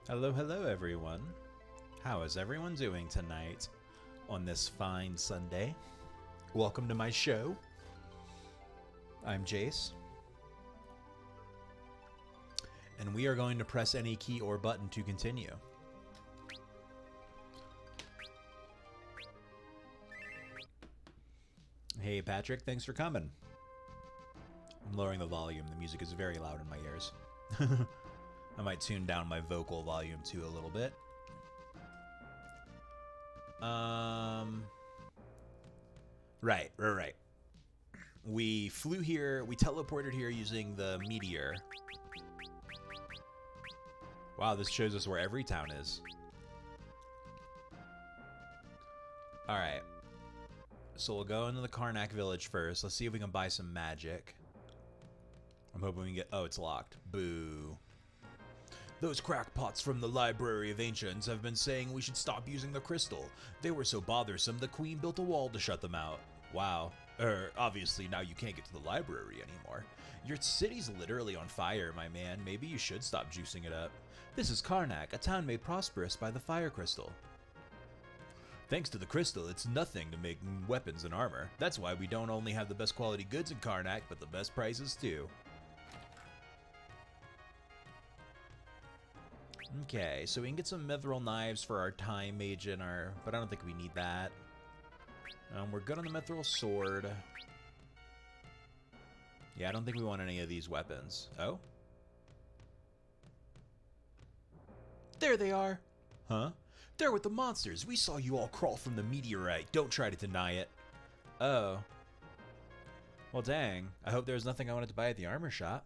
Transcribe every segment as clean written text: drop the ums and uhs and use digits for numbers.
Hello, hello, everyone. How is everyone doing tonight on this fine Sunday? Welcome to my show. I'm Jace, and we are going to press any key or button to continue. Hey, Patrick, thanks for coming. I'm lowering the volume. The music is very loud in my ears. I might tune down my vocal volume too a little bit. Right. We flew here, we teleported here using the meteor. Wow, this shows us where every town is. Alright. So we'll go into the Karnak village first. Let's see if we can buy some magic. I'm hoping we can get... Oh, it's locked. Boo. Those crackpots from the Library of Ancients have been saying we should stop using the crystal. They were so bothersome the queen built a wall to shut them out. Wow. Obviously now you can't get to the library anymore. Your city's literally on fire, my man. Maybe you should stop juicing it up. This is Karnak, a town made prosperous by the fire crystal. Thanks to the crystal, it's nothing to make weapons and armor. That's why we don't only have the best quality goods in Karnak, but the best prices too. Okay, so we can get some mithril knives for our time mage and our... But I don't think we need that. We're good on the mithril sword. Yeah, I don't think we want any of these weapons. Oh? There they are! Huh? They're with the monsters! We saw you all crawl from the meteorite. Don't try to deny it. Oh. Well, dang. I hope there was nothing I wanted to buy at the armor shop.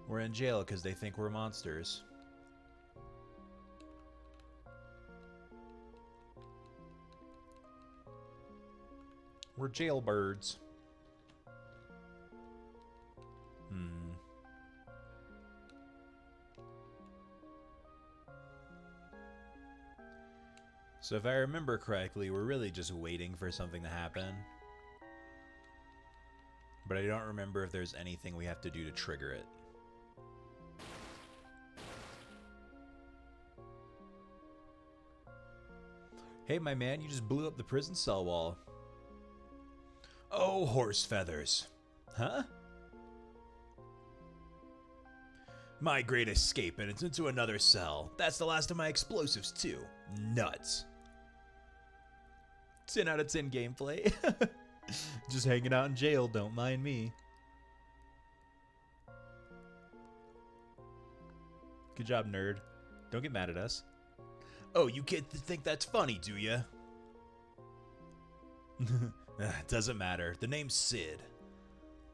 We're in jail because they think we're monsters. We're jailbirds. So if I remember correctly, we're really just waiting for something to happen. But I don't remember if there's anything we have to do to trigger it. Hey, my man, you just blew up the prison cell wall. Oh, horse feathers. Huh? My great escape, and it's into another cell. That's the last of my explosives, too. Nuts. 10 out of 10 gameplay. Just hanging out in jail, don't mind me. Good job, nerd. Don't get mad at us. Oh, you kids think that's funny, do ya? Doesn't matter. The name's Sid.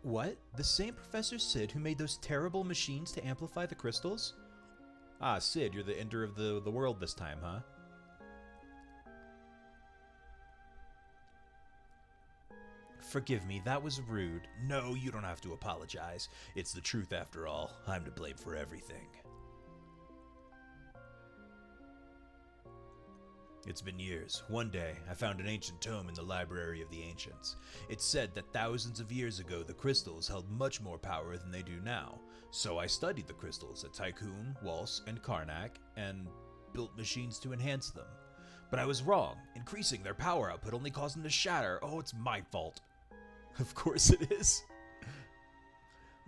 What? The same Professor Sid who made those terrible machines to amplify the crystals? Ah, Sid, you're the ender of the world this time, huh? Forgive me, that was rude. No, you don't have to apologize. It's the truth after all. I'm to blame for everything. It's been years. One day, I found an ancient tome in the Library of the Ancients. It said that thousands of years ago, the crystals held much more power than they do now. So I studied the crystals at Tycoon, Waltz, and Karnak, and built machines to enhance them. But I was wrong. Increasing their power output only caused them to shatter. Oh, it's my fault. Of course it is.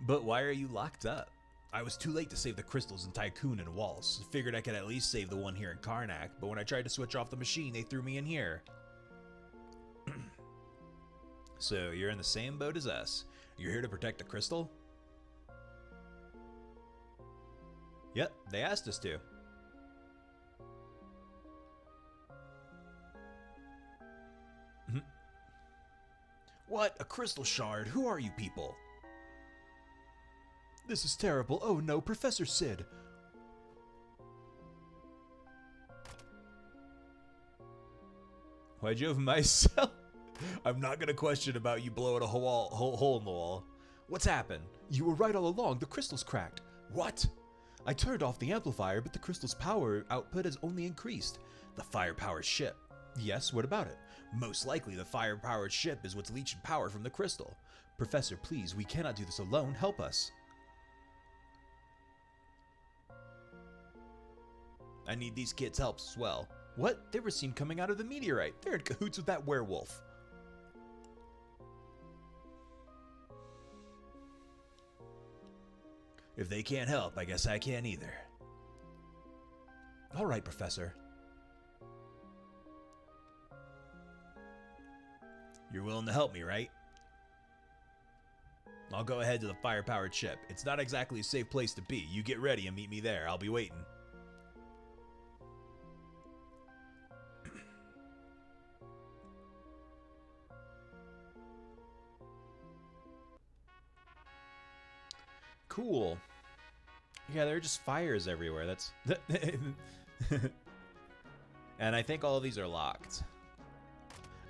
But why are you locked up? I was too late to save the crystals in Tycoon and Waltz. Figured I could at least save the one here in Karnak, but when I tried to switch off the machine, they threw me in here. So, you're in the same boat as us. You're here to protect the crystal? Yep, they asked us to. What? A crystal shard? Who are you people? This is terrible. Oh no, Professor Sid. Why'd you have myself? I'm not gonna question about you blowing a hole in the wall. What's happened? You were right all along. The crystal's cracked. What? I turned off the amplifier, but the crystal's power output has only increased. The fire-powered ship. Yes, what about it? Most likely the fire-powered ship is what's leeching power from the crystal. Professor, please, we cannot do this alone. Help us. I need these kids' help as well. What? They were seen coming out of the meteorite. They're in cahoots with that werewolf. If they can't help, I guess I can't either. All right, Professor. You're willing to help me, right? I'll go ahead to the fire-powered ship. It's not exactly a safe place to be. You get ready and meet me there. I'll be waiting. Cool. Yeah, there are just fires everywhere. That's... And I think all of these are locked.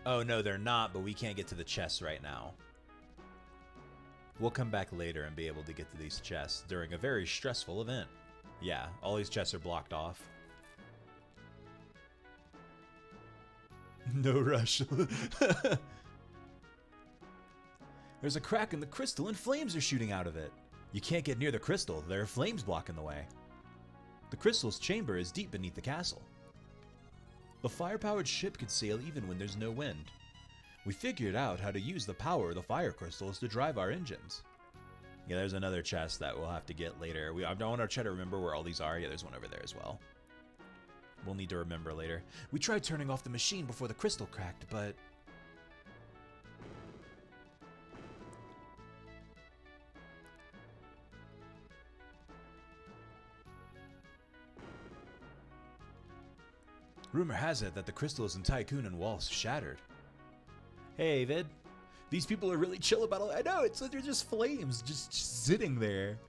Oh, no, they're not, but we can't get to the chests right now. We'll come back later and be able to get to these chests during a very stressful event. Yeah, all these chests are blocked off. No rush. There's a crack in the crystal and flames are shooting out of it. You can't get near the crystal. There are flames blocking the way. The crystal's chamber is deep beneath the castle. The fire-powered ship can sail even when there's no wind. We figured out how to use the power of the fire crystals to drive our engines. Yeah, there's another chest that we'll have to get later. I don't want to try to remember where all these are. Yeah, there's one over there as well. We'll need to remember later. We tried turning off the machine before the crystal cracked, but... Rumor has it that the crystals in Tycoon and Waltz shattered. Hey, Vid. These people are really chill about it. I know, they're just flames just sitting there.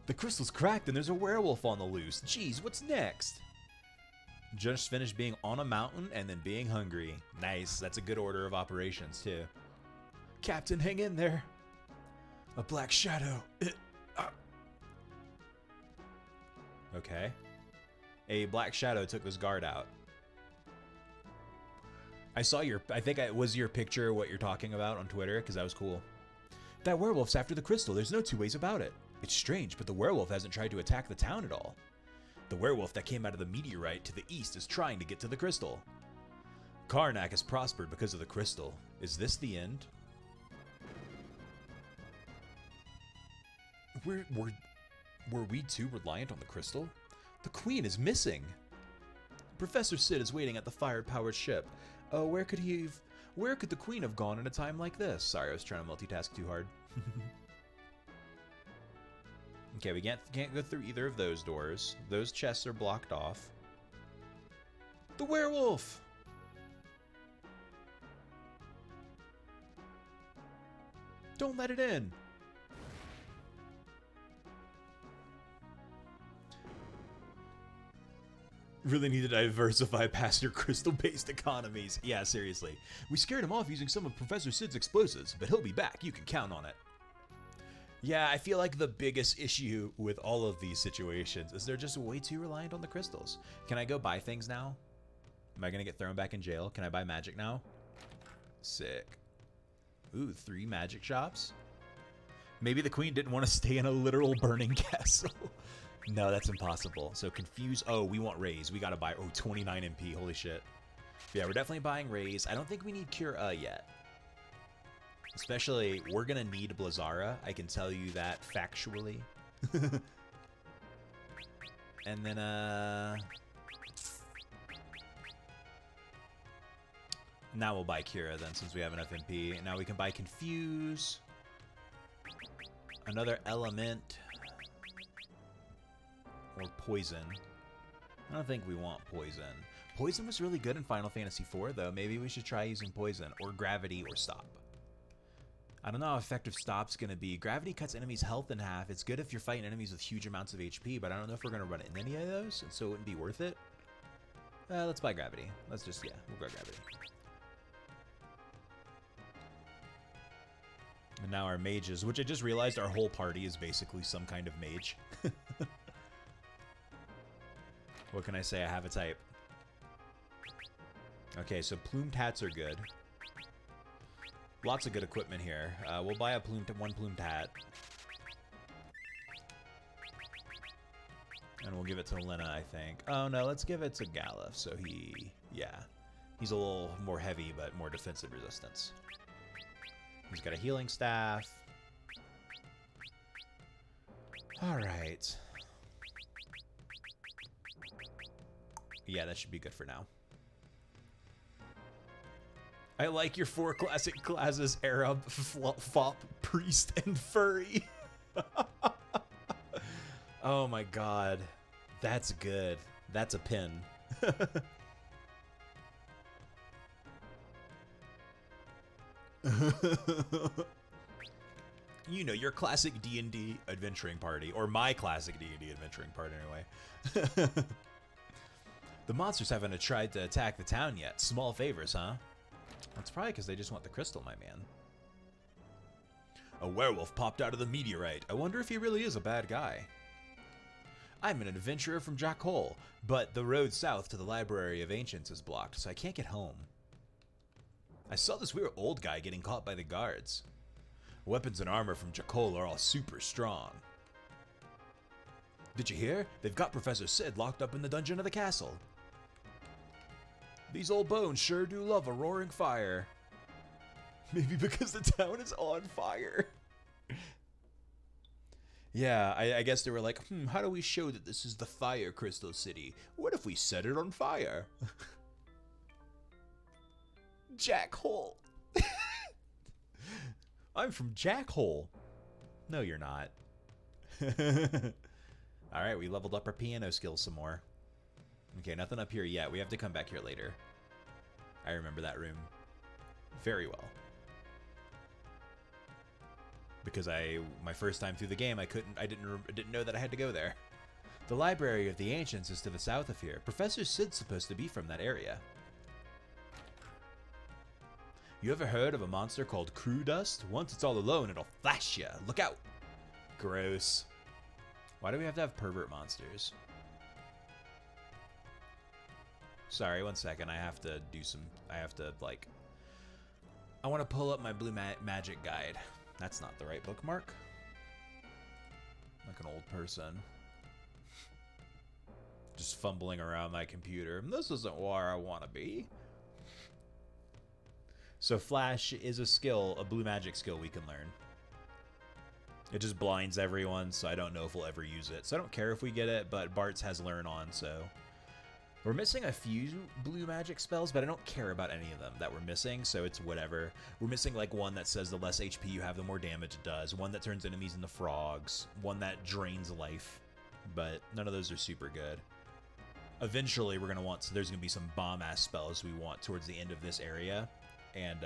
The crystal's cracked and there's a werewolf on the loose. Jeez, what's next? Just finished being on a mountain and then being hungry. Nice, that's a good order of operations, too. Captain, hang in there. A black shadow. Okay. A black shadow took this guard out. I saw I think it was your picture what you're talking about on Twitter, because that was cool. That werewolf's after the crystal. There's no two ways about it. It's strange, but the werewolf hasn't tried to attack the town at all. The werewolf that came out of the meteorite to the east is trying to get to the crystal. Karnak has prospered because of the crystal. Is this the end? Were we too reliant on the crystal? The queen is missing. Professor Sid is waiting at the fire-powered ship. Oh, where could the queen have gone in a time like this? Sorry, I was trying to multitask too hard. Okay, we can't go through either of those doors. Those chests are blocked off. The werewolf! Don't let it in! Really need to diversify past your crystal-based economies. Yeah, seriously. We scared him off using some of Professor Sid's explosives, but he'll be back. You can count on it. Yeah, I feel like the biggest issue with all of these situations is they're just way too reliant on the crystals. Can I go buy things now? Am I going to get thrown back in jail? Can I buy magic now? Sick. Ooh, 3 magic shops? Maybe the queen didn't want to stay in a literal burning castle. No, that's impossible. So confuse. Oh, we want raise. We got to buy. Oh, 29 MP. Holy shit. Yeah, we're definitely buying raise. I don't think we need cure yet. Especially, we're going to need Blazara. I can tell you that factually. And then, now we'll buy Kira then, since we have enough MP. Now we can buy Confuse. Another Element. Or Poison. I don't think we want Poison. Poison was really good in Final Fantasy IV, though. Maybe we should try using Poison, or Gravity, or Stop. I don't know how effective Stop's going to be. Gravity cuts enemies' health in half. It's good if you're fighting enemies with huge amounts of HP, but I don't know if we're going to run into any of those, and so it wouldn't be worth it. Let's buy Gravity. Let's just, yeah, we'll go Gravity. And now our mages, which I just realized our whole party is basically some kind of mage. What can I say? I have a type. Okay, so plumed hats are good. Lots of good equipment here. We'll buy a one plumed hat. And we'll give it to Lena, I think. Oh, no, let's give it to Galef. So yeah. He's a little more heavy, but more defensive resistance. He's got a healing staff. All right. Yeah, that should be good for now. I like your 4 classic classes: Arab, Fop, Priest, and Furry. Oh my god. That's good. That's a pin. You know, your classic D&D adventuring party. Or my classic D&D adventuring party, anyway. The monsters haven't tried to attack the town yet. Small favors, huh? That's probably because they just want the crystal, my man. A werewolf popped out of the meteorite. I wonder if he really is a bad guy. I'm an adventurer from Jack Hole, but the road south to the Library of Ancients is blocked, so I can't get home. I saw this weird old guy getting caught by the guards. Weapons and armor from Jack Hole are all super strong. Did you hear? They've got Professor Sid locked up in the dungeon of the castle. These old bones sure do love a roaring fire. Maybe because the town is on fire. Yeah, I guess they were like, how do we show that this is the Fire Crystal City? What if we set it on fire? Jack Hole. I'm from Jack Hole. No, you're not. All right, we leveled up our piano skills some more. Okay, nothing up here yet. We have to come back here later. I remember that room very well. Because my first time through the game, I didn't know that I had to go there. The Library of the Ancients is to the south of here. Professor Sid's supposed to be from that area. You ever heard of a monster called Crew Dust? Once it's all alone, it'll flash ya. Look out. Gross. Why do we have to have pervert monsters? Sorry, one second. I have to, like... I want to pull up my blue magic guide. That's not the right bookmark. Like an old person. Just fumbling around my computer. This isn't where I want to be. So Flash is a skill, a blue magic skill we can learn. It just blinds everyone, so I don't know if we'll ever use it. So I don't care if we get it, but Bart's has learn on, so... We're missing a few blue magic spells, but I don't care about any of them that we're missing, so it's whatever. We're missing like one that says the less HP you have, the more damage it does. One that turns enemies into frogs. One that drains life. But none of those are super good. Eventually, we're going to want... So there's going to be some bomb-ass spells we want towards the end of this area. And,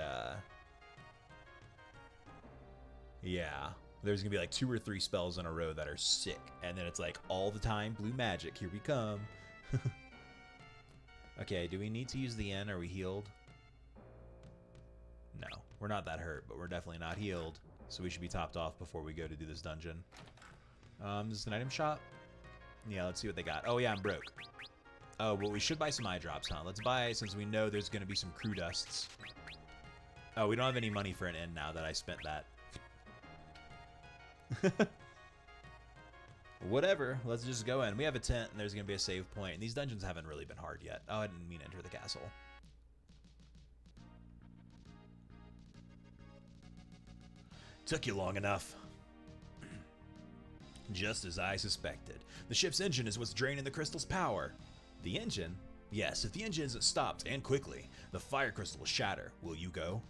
yeah. There's going to be like 2 or 3 spells in a row that are sick. And then it's like, all the time, blue magic, here we come. Okay, do we need to use the N? Are we healed? No, we're not that hurt, but we're definitely not healed. So we should be topped off before we go to do this dungeon. This is an item shop? Yeah, let's see what they got. Oh yeah, I'm broke. Oh, well we should buy some eye drops, huh? Let's buy, since we know there's gonna be some crew dusts. Oh, we don't have any money for an N now that I spent that. Whatever, let's just go in. We have a tent, and there's going to be a save point. And these dungeons haven't really been hard yet. Oh, I didn't mean to enter the castle. Took you long enough. Just as I suspected. The ship's engine is what's draining the crystal's power. The engine? Yes, if the engine isn't stopped, and quickly, the fire crystal will shatter. Will you go?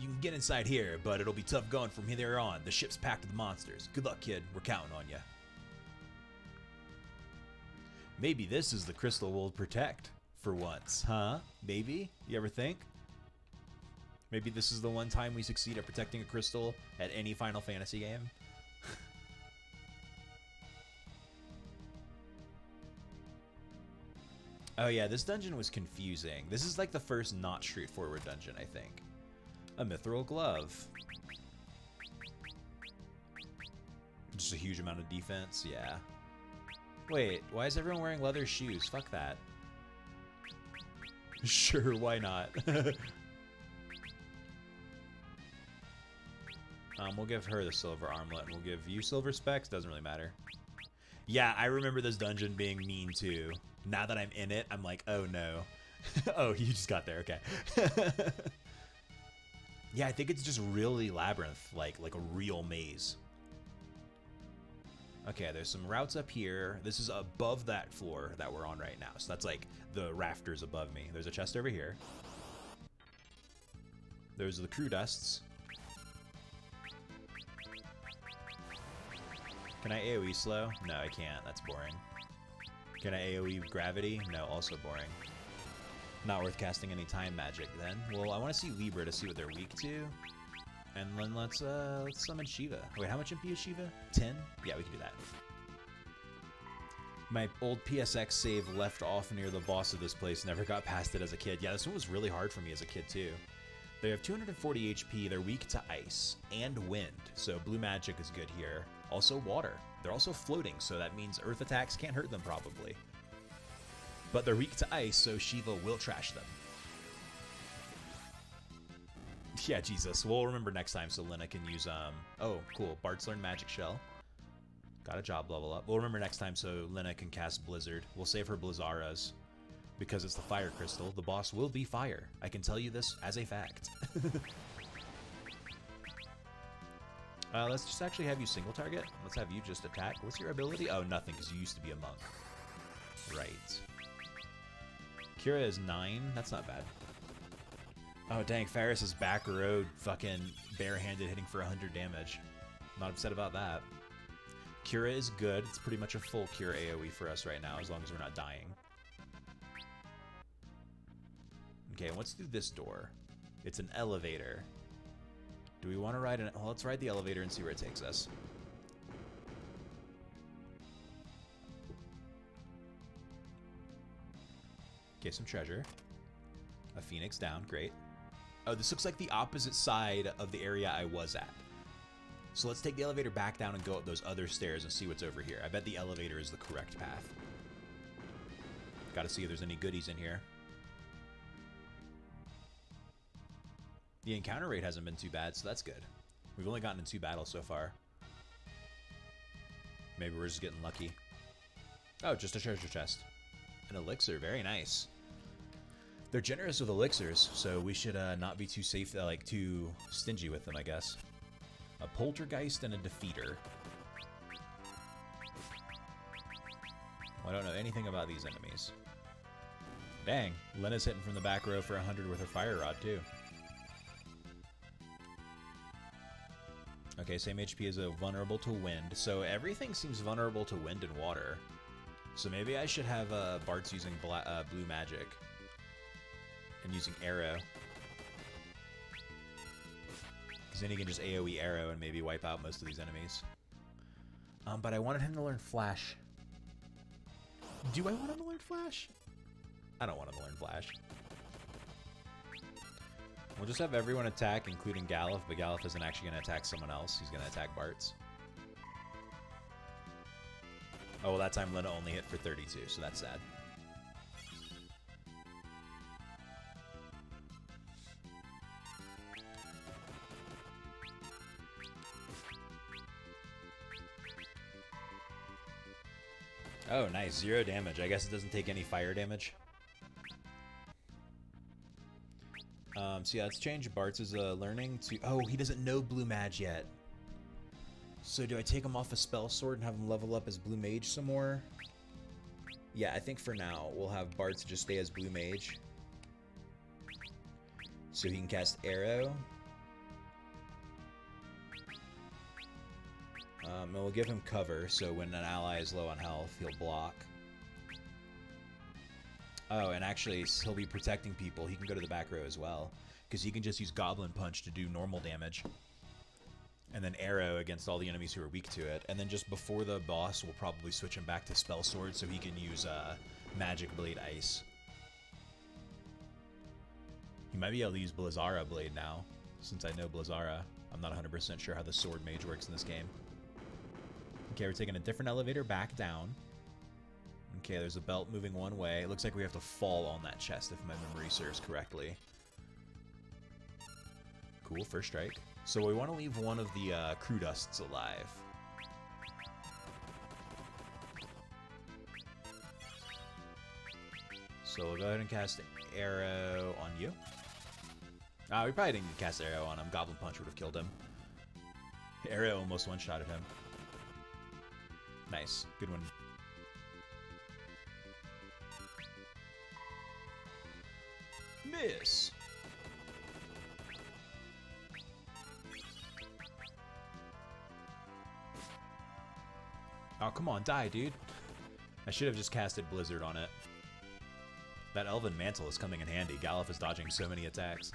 You can get inside here, but it'll be tough going from here on. The ship's packed with monsters. Good luck, kid. We're counting on you. Maybe this is the crystal we'll protect. For once, huh? Maybe? You ever think? Maybe this is the one time we succeed at protecting a crystal at any Final Fantasy game? Oh yeah, this dungeon was confusing. This is like the first not straightforward dungeon, I think. A mithril glove. Just a huge amount of defense, yeah. Wait, why is everyone wearing leather shoes? Fuck that. Sure, why not? We'll give her the silver armlet, and we'll give you silver specs. Doesn't really matter. Yeah, I remember this dungeon being mean too. Now that I'm in it, I'm like, oh no. Oh, you just got there, okay. Yeah, I think it's just really labyrinth, like a real maze. Okay, there's some routes up here. This is above that floor that we're on right now. So that's like the rafters above me. There's a chest over here. There's the crew dusts. Can I AoE slow? No, I can't. That's boring. Can I AoE gravity? No, also boring. Not worth casting any time magic then. Well, I want to see Libra to see what they're weak to. And then let's summon Shiva. Wait, how much MP is Shiva? 10? Yeah, we can do that. My old PSX save left off near the boss of this place. Never got past it as a kid. Yeah, this one was really hard for me as a kid too. They have 240 HP. They're weak to ice and wind. So blue magic is good here. Also water. They're also floating, so that means earth attacks can't hurt them probably. But they're weak to ice, so Shiva will trash them. Yeah, Jesus. We'll remember next time so Lena can use, oh, cool. Bart's learned Magic Shell. Got a job level up. We'll remember next time so Lena can cast Blizzard. We'll save her Blizzaras. Because it's the Fire Crystal, the boss will be fire. I can tell you this as a fact. Let's just actually have you single target. Let's have you just attack. What's your ability? Oh, nothing, because you used to be a monk. Right. Kira is 9. That's not bad. Oh, dang. Ferris is back road, fucking barehanded, hitting for 100 damage. Not upset about that. Kira is good. It's pretty much a full Kira AoE for us right now, as long as we're not dying. Okay, and what's through this door? It's an elevator. Do we want to ride an... Well, let's ride the elevator and see where it takes us. Okay, some treasure. A phoenix down, great. Oh, this looks like the opposite side of the area I was at. So let's take the elevator back down and go up those other stairs and see what's over here. I bet the elevator is the correct path. Gotta see if there's any goodies in here. The encounter rate hasn't been too bad, so that's good. We've only gotten in 2 battles so far. Maybe we're just getting lucky. Oh, just a treasure chest. An elixir, very nice. They're generous with elixirs, so we should not be too safe, like too stingy with them, I guess. A poltergeist and a defeater. Well, I don't know anything about these enemies. Dang, Lena's hitting from the back row for 100 with her fire rod too. Okay, same HP as a vulnerable to wind, so everything seems vulnerable to wind and water. So maybe I should have Bart's using blue magic and using arrow. Because then he can just AoE arrow and maybe wipe out most of these enemies. But I wanted him to learn Flash. Do I want him to learn Flash? I don't want him to learn Flash. We'll just have everyone attack, including Galuf, but Galuf isn't actually going to attack someone else. He's going to attack Bart's. Oh, well, that time Lena only hit for 32, so that's sad. Oh, nice. 0 damage. I guess it doesn't take any fire damage. So yeah, let's change Bart's learning to... Oh, he doesn't know Blue Mage yet. So do I take him off a spell sword and have him level up as Blue Mage some more? Yeah, I think for now we'll have Bart's just stay as Blue Mage. So he can cast Arrow. And we'll give him cover, so when an ally is low on health, he'll block. Oh, and actually, he'll be protecting people. He can go to the back row as well, because he can just use Goblin Punch to do normal damage. And then Arrow against all the enemies who are weak to it. And then just before the boss, we'll probably switch him back to Spell Sword so he can use Magic Blade Ice. He might be able to use Blizzara Blade now, since I know Blizzara. I'm not 100% sure how the Sword Mage works in this game. Okay, we're taking a different elevator back down. Okay, there's a belt moving one way. It looks like we have to fall on that chest if my memory serves correctly. Cool, first strike. So we want to leave one of the crew dusts alive. So we'll go ahead and cast Arrow on you. We probably didn't cast Arrow on him. Goblin Punch would have killed him. Arrow almost one-shotted him. Nice. Good one. Miss! Oh, come on, die, dude. I should have just casted Blizzard on it. That Elven Mantle is coming in handy. Galuf is dodging so many attacks.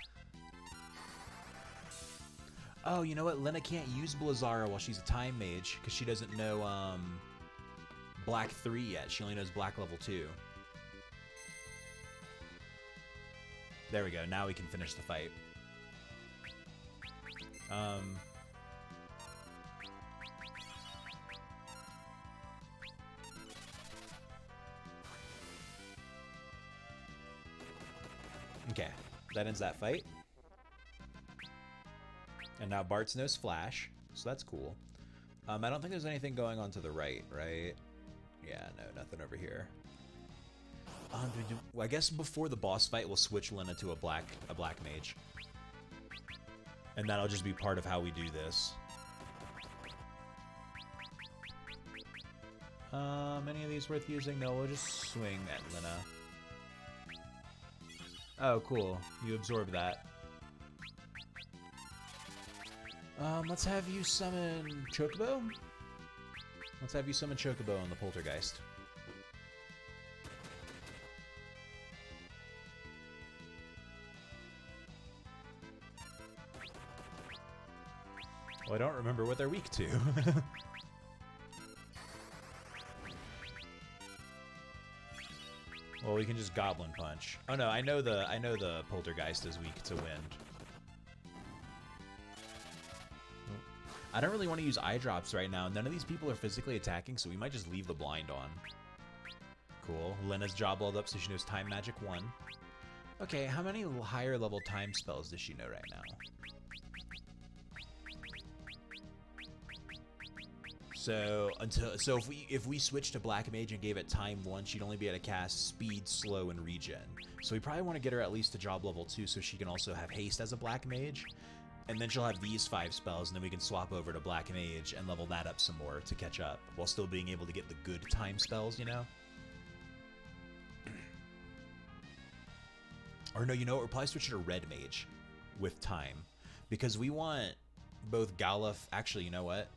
Oh, you know what? Lena can't use Blizzara while she's a Time Mage, because she doesn't know Black 3 yet. She only knows Black level 2. There we go. Now we can finish the fight. Okay, that ends that fight. And now Bart's knows Flash, so that's cool. I don't think there's anything going on to the right, right? Yeah, no, nothing over here. Well, I guess before the boss fight, we'll switch Lena to a black mage. And that'll just be part of how we do this. Any of these worth using? No, we'll just swing at Lena. Oh, cool. You absorb that. Let's have you summon Chocobo? Let's have you summon Chocobo on the Poltergeist. Well, I don't remember what they're weak to. Well, we can just Goblin Punch. Oh no, I know the Poltergeist is weak to wind. I don't really want to use eye drops right now. None of these people are physically attacking, so we might just leave the blind on. Cool. Lena's job leveled up, so she knows Time Magic 1. Okay, how many higher level time spells does she know right now? So if we switch to Black Mage and gave it Time 1, she'd only be able to cast Speed, Slow, and Regen. So we probably want to get her at least to job level 2 so she can also have Haste as a Black Mage. And then she'll have these 5 spells, and then we can swap over to Black Mage and level that up some more to catch up, while still being able to get the good time spells, you know? Or no, you know what? We're probably switching to Red Mage with time. Because we want both Galuf... Actually, you know what?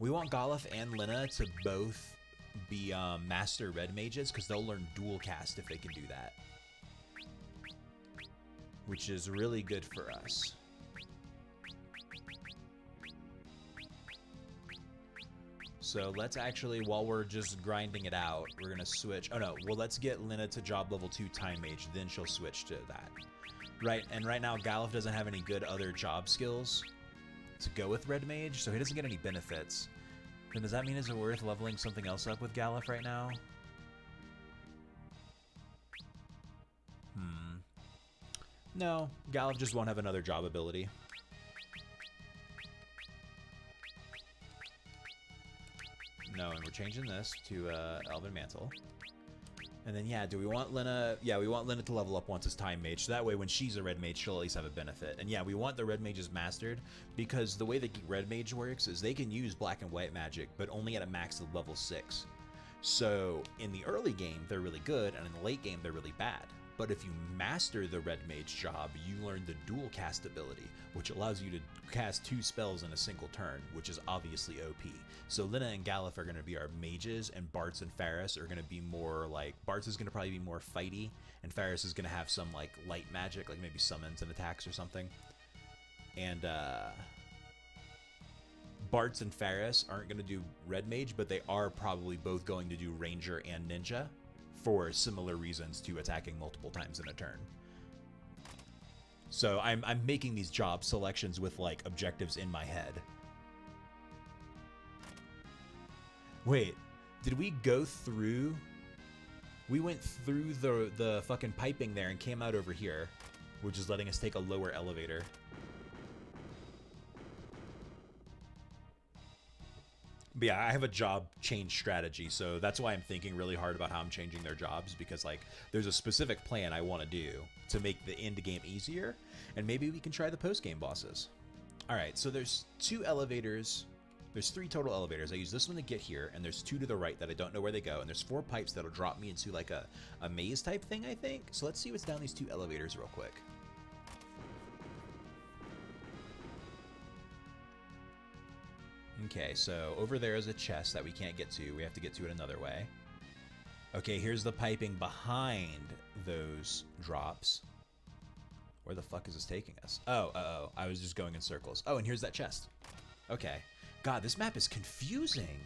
We want Galuf and Lena to both be Master Red Mages, because they'll learn Dual Cast if they can do that. Which is really good for us. So let's actually, while we're just grinding it out, we're gonna switch. Oh no, well let's get Lena to job level 2 Time Mage, then she'll switch to that. Right, and right now Galuf doesn't have any good other job skills to go with Red Mage, so he doesn't get any benefits. Then does that mean is it worth leveling something else up with Galuf right now? No, Galuf just won't have another job ability. No, and we're changing this to Elven Mantle. And then, yeah, do we want Lena? Yeah, we want Lena to level up once as Time Mage. So that way, when she's a Red Mage, she'll at least have a benefit. And yeah, we want the Red Mages mastered, because the way the Red Mage works is they can use Black and White magic, but only at a max of level 6. So in the early game, they're really good, and in the late game, they're really bad. But if you master the Red Mage job, you learn the Dual Cast ability, which allows you to cast 2 spells in a single turn, which is obviously OP. So Lena and Galuf are going to be our mages, and Bartz and Faris are going to be more like... Bartz is going to probably be more fighty, and Faris is going to have some like light magic, like maybe summons and attacks or something. And Bartz and Faris aren't going to do Red Mage, but they are probably both going to do Ranger and Ninja, for similar reasons to attacking multiple times in a turn. So I'm making these job selections with like objectives in my head. Wait, Did we go through? We went through the fucking piping there and came out over here, which is letting us take a lower elevator. But yeah, I have a job change strategy, so that's why I'm thinking really hard about how I'm changing their jobs, because like there's a specific plan I want to do to make the end game easier, and maybe we can try the post game bosses. All right, so there's 2 elevators. There's 3 total elevators. I use this one to get here, and there's 2 to the right that I don't know where they go, and there's 4 pipes that'll drop me into like a maze type thing, I think. So let's see what's down these 2 elevators real quick. Okay, so over there is a chest that we can't get to. We have to get to it another way. Okay, here's the piping behind those drops. Where the fuck is this taking us? Oh, I was just going in circles. Oh, and here's that chest. Okay. God, this map is confusing.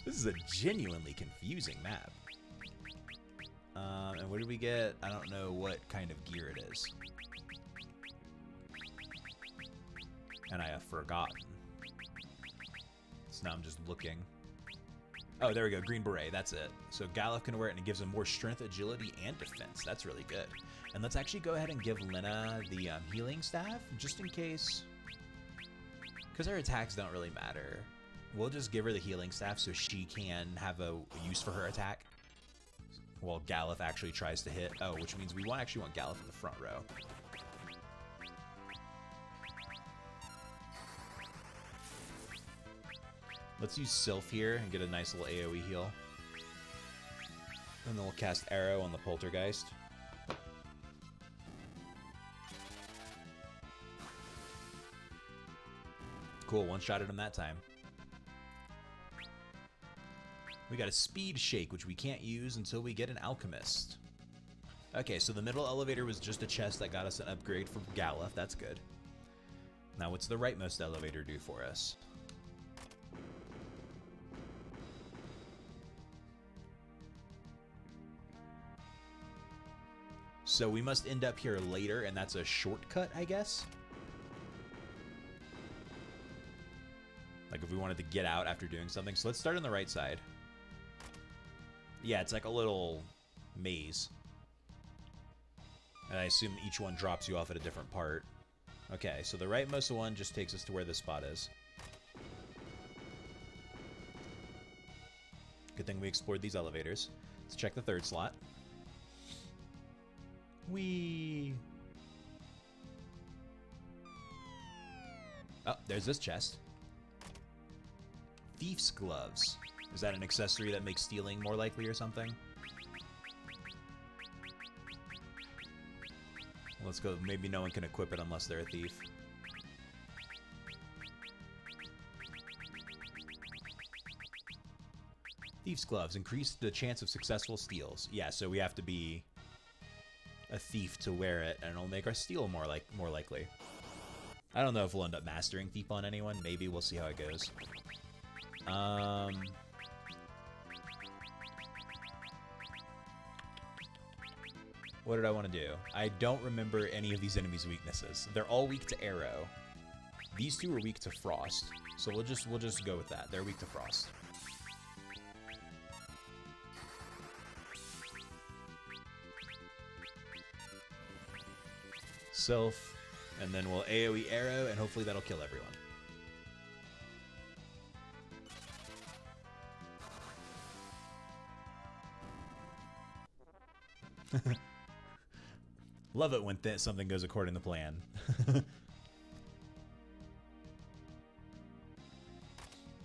This is a genuinely confusing map. And what did we get? I don't know what kind of gear it is. And I have forgotten. So now I'm just looking. Oh, there we go. Green beret. That's it. So Galuf can wear it, and it gives him more strength, agility, and defense. That's really good. And let's actually go ahead and give Lena the healing staff, just in case. Because her attacks don't really matter. We'll just give her the healing staff so she can have a use for her attack. While Galuf actually tries to hit. Oh, which means we actually want Galuf in the front row. Let's use Sylph here and get a nice little AoE heal. And then we'll cast Arrow on the Poltergeist. Cool, one-shotted him that time. We got a Speed Shake, which we can't use until we get an Alchemist. Okay, so the middle elevator was just a chest that got us an upgrade from Galuf. That's good. Now, what's the rightmost elevator do for us? So we must end up here later, and that's a shortcut, I guess? Like if we wanted to get out after doing something. So let's start on the right side. Yeah, it's like a little maze. And I assume each one drops you off at a different part. Okay, so the rightmost one just takes us to where this spot is. Good thing we explored these elevators. Let's check the third slot. Whee! Oh, there's this chest. Thief's gloves. Is that an accessory that makes stealing more likely or something? Let's go. Maybe no one can equip it unless they're a thief. Thief's gloves. Increase the chance of successful steals. Yeah, so we have to be a thief to wear it, and it'll make our steal more likely. I don't know if we'll end up mastering thief on anyone. Maybe. We'll see how it goes. What did I want to do? I don't remember any of these enemies' weaknesses. They're all weak to arrow. These 2 are weak to frost. So we'll just go with that. They're weak to frost. Sylph, and then we'll AoE arrow, and hopefully that'll kill everyone. Love it when something goes according to plan.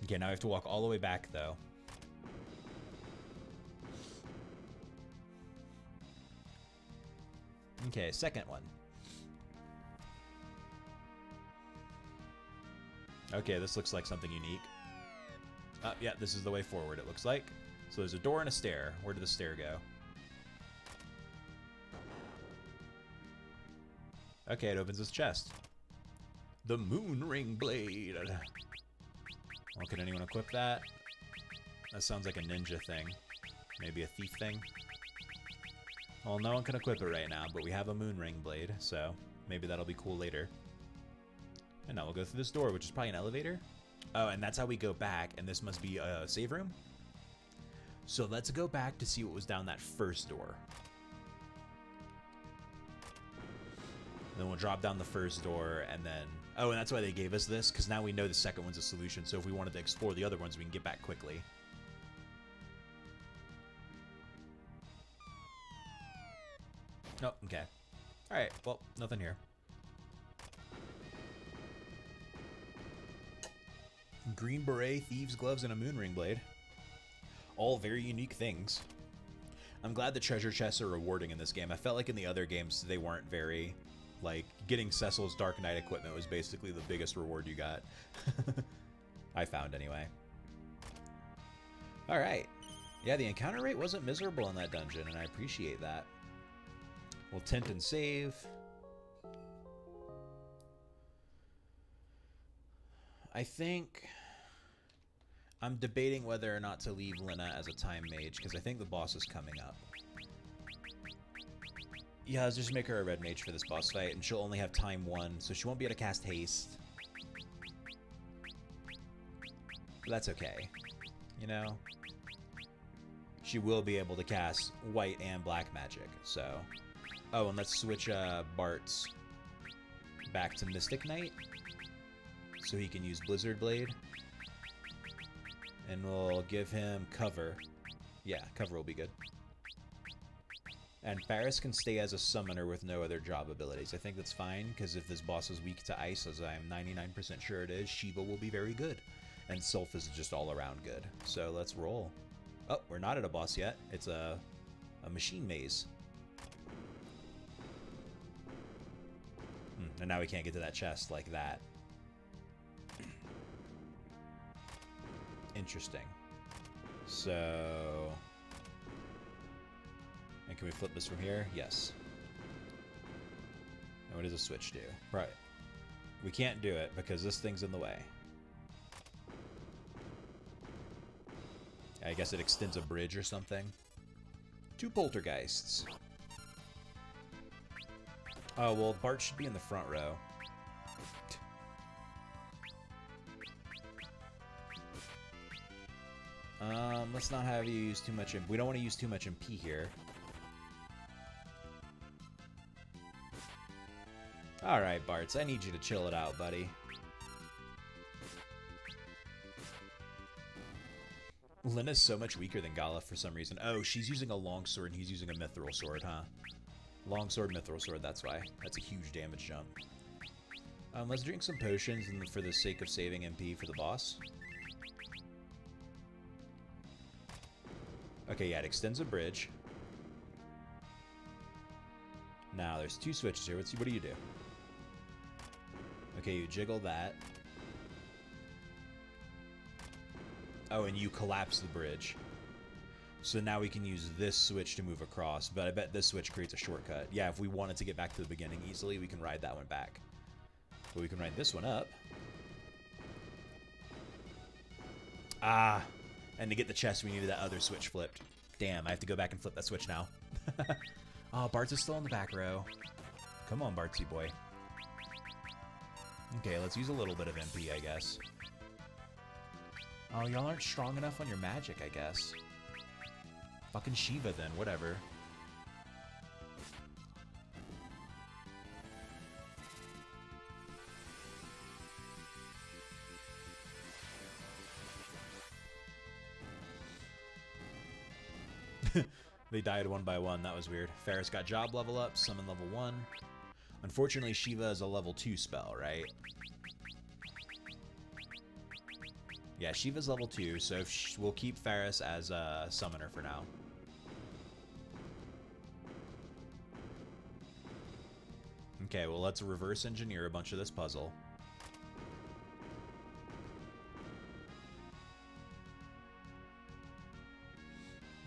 Okay, now I have to walk all the way back, though. Okay, second one. Okay, this looks like something unique. Yeah, this is the way forward, it looks like. So there's a door and a stair. Where did the stair go? Okay, it opens this chest. The Moon Ring Blade. Well, can anyone equip that? That sounds like a ninja thing. Maybe a thief thing? Well, no one can equip it right now, but we have a Moon Ring Blade, so maybe that'll be cool later. And now we'll go through this door, which is probably an elevator. Oh, and that's how we go back, and this must be a save room? So let's go back to see what was down that first door. Then we'll drop down the first door, and then... Oh, and that's why they gave us this, because now we know the second one's a solution, so if we wanted to explore the other ones, we can get back quickly. Oh, okay. Alright, well, nothing here. Green beret, thieves' gloves, and a moon ring blade. All very unique things. I'm glad the treasure chests are rewarding in this game. I felt like in the other games they weren't very... Like, getting Cecil's Dark Knight equipment was basically the biggest reward you got. I found, anyway. Alright. Yeah, the encounter rate wasn't miserable in that dungeon, and I appreciate that. We'll tint and save. I think... I'm debating whether or not to leave Lena as a time mage, because I think the boss is coming up. Yeah, let's just make her a red mage for this boss fight, and she'll only have time 1, so she won't be able to cast haste. But that's okay. You know? She will be able to cast white and black magic, so... Oh, and let's switch Bart's back to Mystic Knight, so he can use Blizzard Blade. And we'll give him cover. Yeah, cover will be good. And Faris can stay as a summoner with no other job abilities. I think that's fine, because if this boss is weak to ice, as I'm 99% sure it is, Shiva will be very good. And Sylph is just all around good. So let's roll. Oh, we're not at a boss yet. It's a machine maze. And now we can't get to that chest like that. Interesting. So... And can we flip this from here? Yes. And what does the switch do? Right. We can't do it because this thing's in the way. I guess it extends a bridge or something. 2 poltergeists. Oh, well, Bart should be in the front row. Let's not have you use too much... We don't want to use too much MP here. Alright, Bartz, I need you to chill it out, buddy. Lena's so much weaker than Gala for some reason. Oh, she's using a longsword and he's using a mithril sword, huh? Longsword, mithril sword, that's why. That's a huge damage jump. Let's drink some potions and for the sake of saving MP for the boss. Okay, yeah, it extends a bridge. Now, there's 2 switches here. What do you do? Okay, you jiggle that. Oh, and you collapse the bridge. So now we can use this switch to move across, but I bet this switch creates a shortcut. Yeah, if we wanted to get back to the beginning easily, we can ride that one back. But we can ride this one up. Ah, and to get the chest, we needed that other switch flipped. Damn, I have to go back and flip that switch now. Oh, Bart's is still in the back row. Come on, Bartsy boy. Okay, let's use a little bit of MP, I guess. Oh, y'all aren't strong enough on your magic, I guess. Fucking Shiva, then. Whatever. They died one by one. That was weird. Ferris got job level up. Summon level 1. Unfortunately, Shiva is a level 2 spell, right? Yeah, Shiva's level 2, so we'll keep Ferris as a summoner for now. Okay, well, let's reverse engineer a bunch of this puzzle.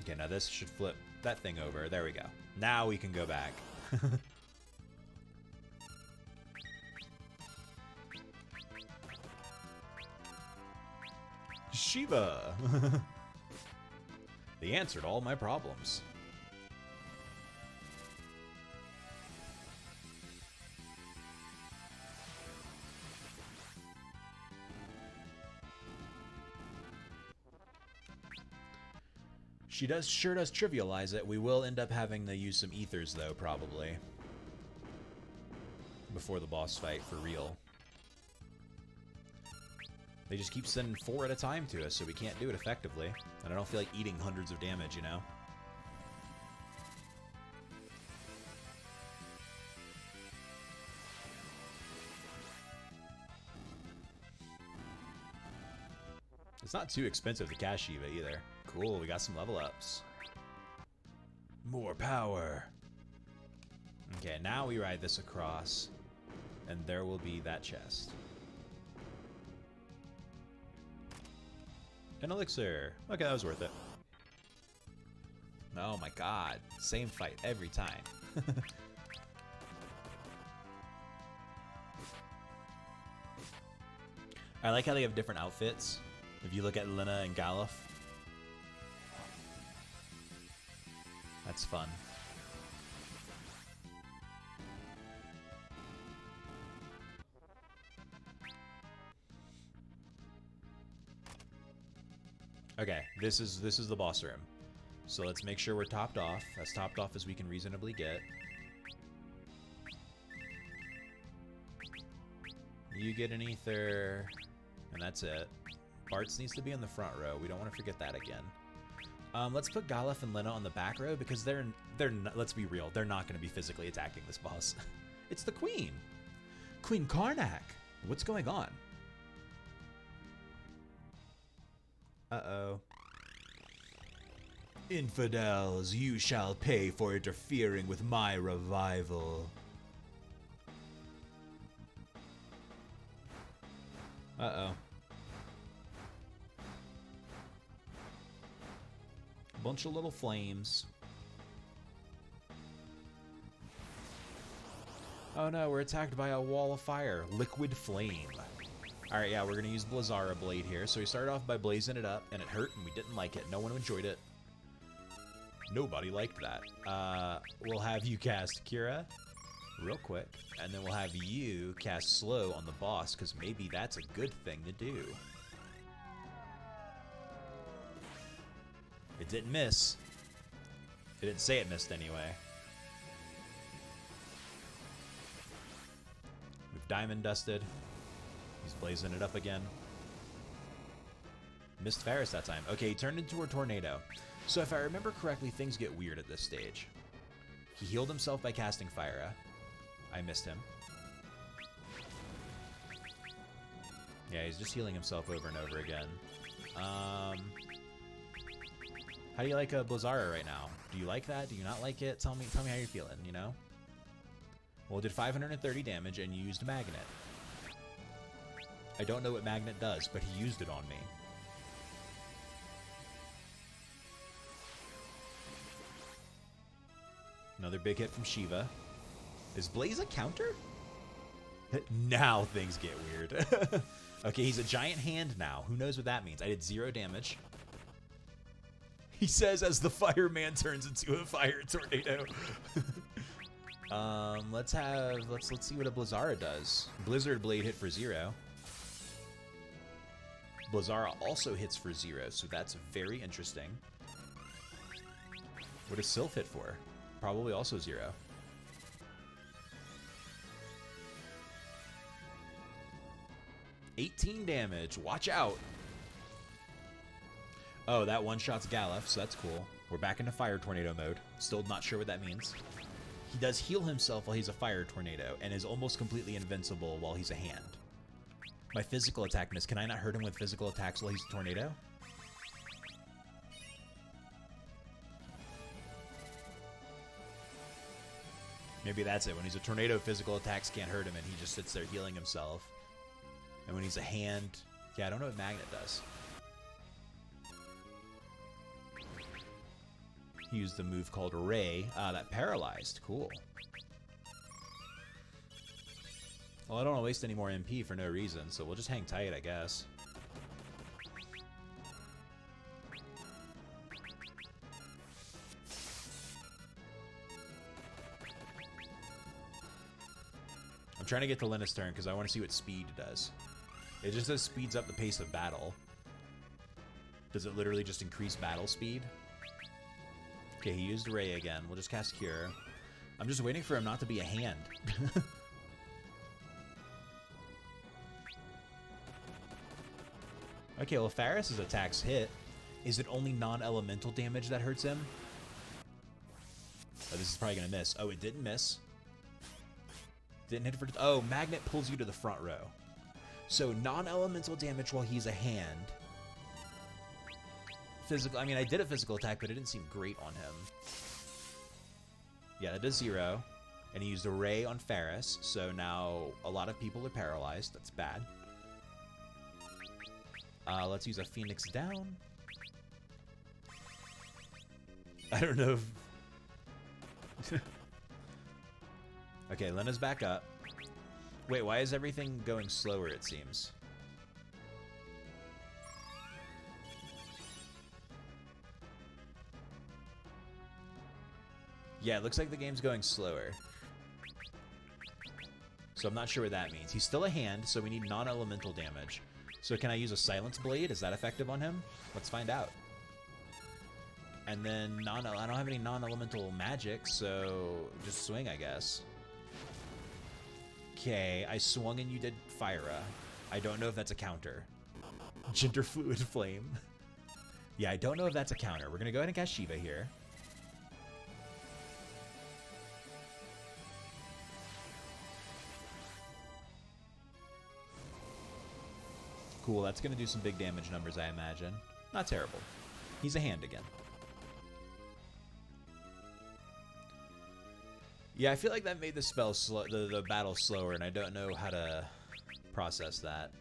Okay, now this should flip that thing over. There we go. Now we can go back. Shiva! The answer to all my problems. Sure does trivialize it. We will end up having to use some ethers, though, probably. Before the boss fight, for real. They just keep sending 4 at a time to us, so we can't do it effectively. And I don't feel like eating hundreds of damage, you know? It's not too expensive to cash Shiva either. Cool, we got some level ups. More power. Okay, now we ride this across, and there will be that chest. An elixir. Okay, that was worth it. Oh my god. Same fight every time. I like how they have different outfits. If you look at Lena and Galuf. That's fun. Okay, this is the boss room. So let's make sure we're topped off, as topped off as we can reasonably get. You get an ether, and that's it. Bartz needs to be in the front row. We don't want to forget that again. Let's put Galuf and Lena on the back row because they're not, let's be real, they're not going to be physically attacking this boss. It's the Queen, Queen Karnak. What's going on? Uh-oh. Infidels, you shall pay for interfering with my revival. Uh-oh. Bunch of little flames. Oh no, we're attacked by a wall of fire. Liquid flame. Alright, yeah, we're gonna use Blizzara Blade here. So we started off by blazing it up, and it hurt, and we didn't like it. No one enjoyed it. Nobody liked that. We'll have you cast Kira real quick, and then we'll have you cast Slow on the boss, because maybe that's a good thing to do. It didn't miss. It didn't say it missed anyway. We've diamond dusted. He's blazing it up again. Missed Ferris that time. Okay, he turned into a tornado. So if I remember correctly, things get weird at this stage. He healed himself by casting Fira. I missed him. Yeah, he's just healing himself over and over again. How do you like Blizzara right now? Do you like that? Do you not like it? Tell me how you're feeling, you know? Well, it did 530 damage and used Magnet. I don't know what Magnet does, but he used it on me. Another big hit from Shiva. Is Blaze a counter? Now things get weird. Okay, he's a giant hand now. Who knows what that means? I did 0 damage. He says as the fireman turns into a fire tornado. Let's see what a Blizzara does. Blizzard Blade hit for 0. Blizzara also hits for 0, so that's very interesting. What does Sylph hit for? Probably also 0. $18 damage. Watch out. Oh, that one-shots Galuf, so that's cool. We're back into fire tornado mode. Still not sure what that means. He does heal himself while he's a fire tornado, and is almost completely invincible while he's a hand. My physical attack miss. Can I not hurt him with physical attacks while he's a tornado? Maybe that's it. When he's a tornado, physical attacks can't hurt him, and he just sits there healing himself. And when he's a hand... Yeah, I don't know what Magnet does. He used the move called Ray. That paralyzed. Cool. Well, I don't want to waste any more MP for no reason, so we'll just hang tight, I guess. I'm trying to get to Lena's turn because I want to see what speed does. It just says speeds up the pace of battle. Does it literally just increase battle speed? Okay, he used Ray again. We'll just cast Cure. I'm just waiting for him not to be a hand. Okay, well, Faris' attacks hit. Is it only non-elemental damage that hurts him? Oh, this is probably going to miss. Oh, it didn't miss. Didn't hit for... Oh, Magnet pulls you to the front row. So, non-elemental damage while he's a hand. Physical... I mean, I did a physical attack, but it didn't seem great on him. Yeah, that does 0. And he used a Ray on Faris, so now a lot of people are paralyzed. That's bad. Let's use a Phoenix down. I don't know if... Okay, Lena's back up. Wait, why is everything going slower, it seems? Yeah, it looks like the game's going slower. So I'm not sure what that means. He's still a hand, so we need non-elemental damage. So can I use a Silence Blade? Is that effective on him? Let's find out. And then I don't have any non-elemental magic, so just swing, I guess. Okay, I swung and you did Fyra. I don't know if that's a counter. Gender Fluid Flame. Yeah, I don't know if that's a counter. We're going to go ahead and cast Shiva here. Cool, that's going to do some big damage numbers, I imagine. Not terrible. He's a hand again. Yeah, I feel like that made the spell the battle slower, and I don't know how to process that.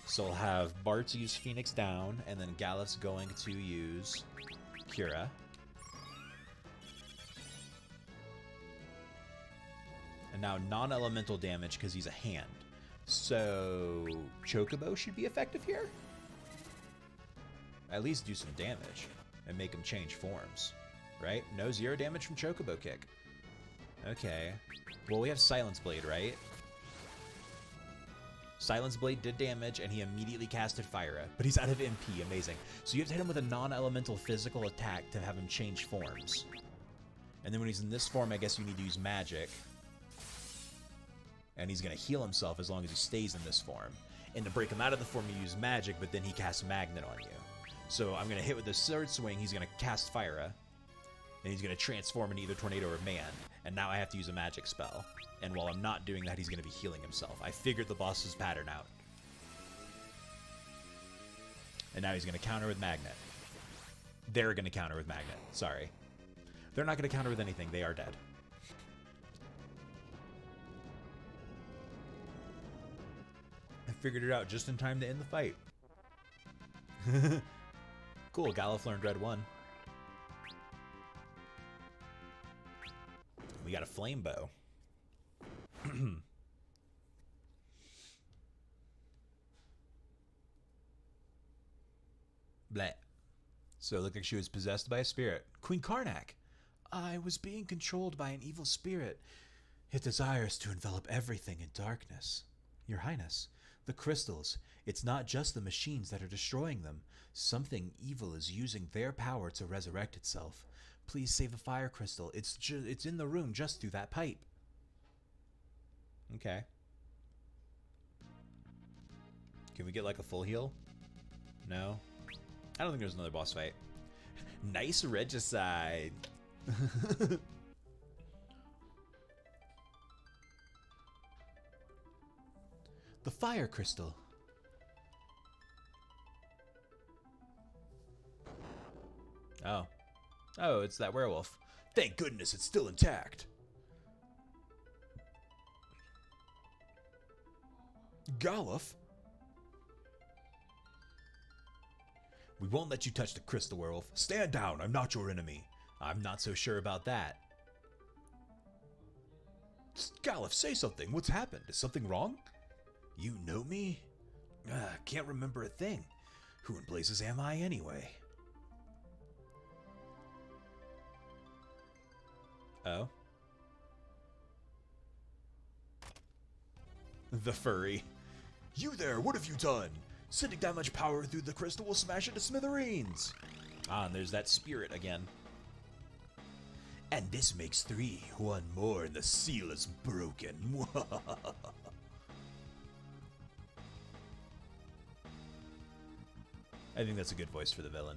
So I'll have Bart use Phoenix down, and then Gallus going to use Cura. And now non-elemental damage because he's a hand. So Chocobo should be effective here? At least do some damage and make him change forms, right? No 0 damage from Chocobo Kick. Okay. Well, we have Silence Blade, right? Silence Blade did damage, and he immediately casted Fyra. But he's out of MP. Amazing. So you have to hit him with a non-elemental physical attack to have him change forms. And then when he's in this form, I guess you need to use magic. And he's going to heal himself as long as he stays in this form. And to break him out of the form, you use magic, but then he casts Magnet on you. So I'm going to hit with the third swing. He's going to cast Fyra. And he's going to transform into either Tornado or Man. And now I have to use a magic spell. And while I'm not doing that, he's going to be healing himself. I figured the boss's pattern out. And now he's going to counter with Magnet. They're going to counter with Magnet. Sorry. They're not going to counter with anything. They are dead. I figured it out just in time to end the fight. Cool, Galuf learned Red 1. We got a Flame Bow. Bleh. So it looked like she was possessed by a spirit. Queen Karnak. I was being controlled by an evil spirit. It desires to envelop everything in darkness. Your Highness, the crystals, it's not just the machines that are destroying them. Something evil is using their power to resurrect itself. Please save the fire crystal. It's in the room just through that pipe. Okay. Can we get like a full heal? No? I don't think there's another boss fight. Nice regicide. The fire crystal. Oh. Oh, it's that werewolf. Thank goodness it's still intact. Galuf? We won't let you touch the crystal, werewolf. Stand down, I'm not your enemy. I'm not so sure about that. Galuf, say something. What's happened? Is something wrong? You know me? Can't remember a thing. Who in blazes am I anyway? Oh? The furry. You there, what have you done? Sending that much power through the crystal will smash it to smithereens. Ah, and there's that spirit again. And this makes 3. One more and the seal is broken. I think that's a good voice for the villain.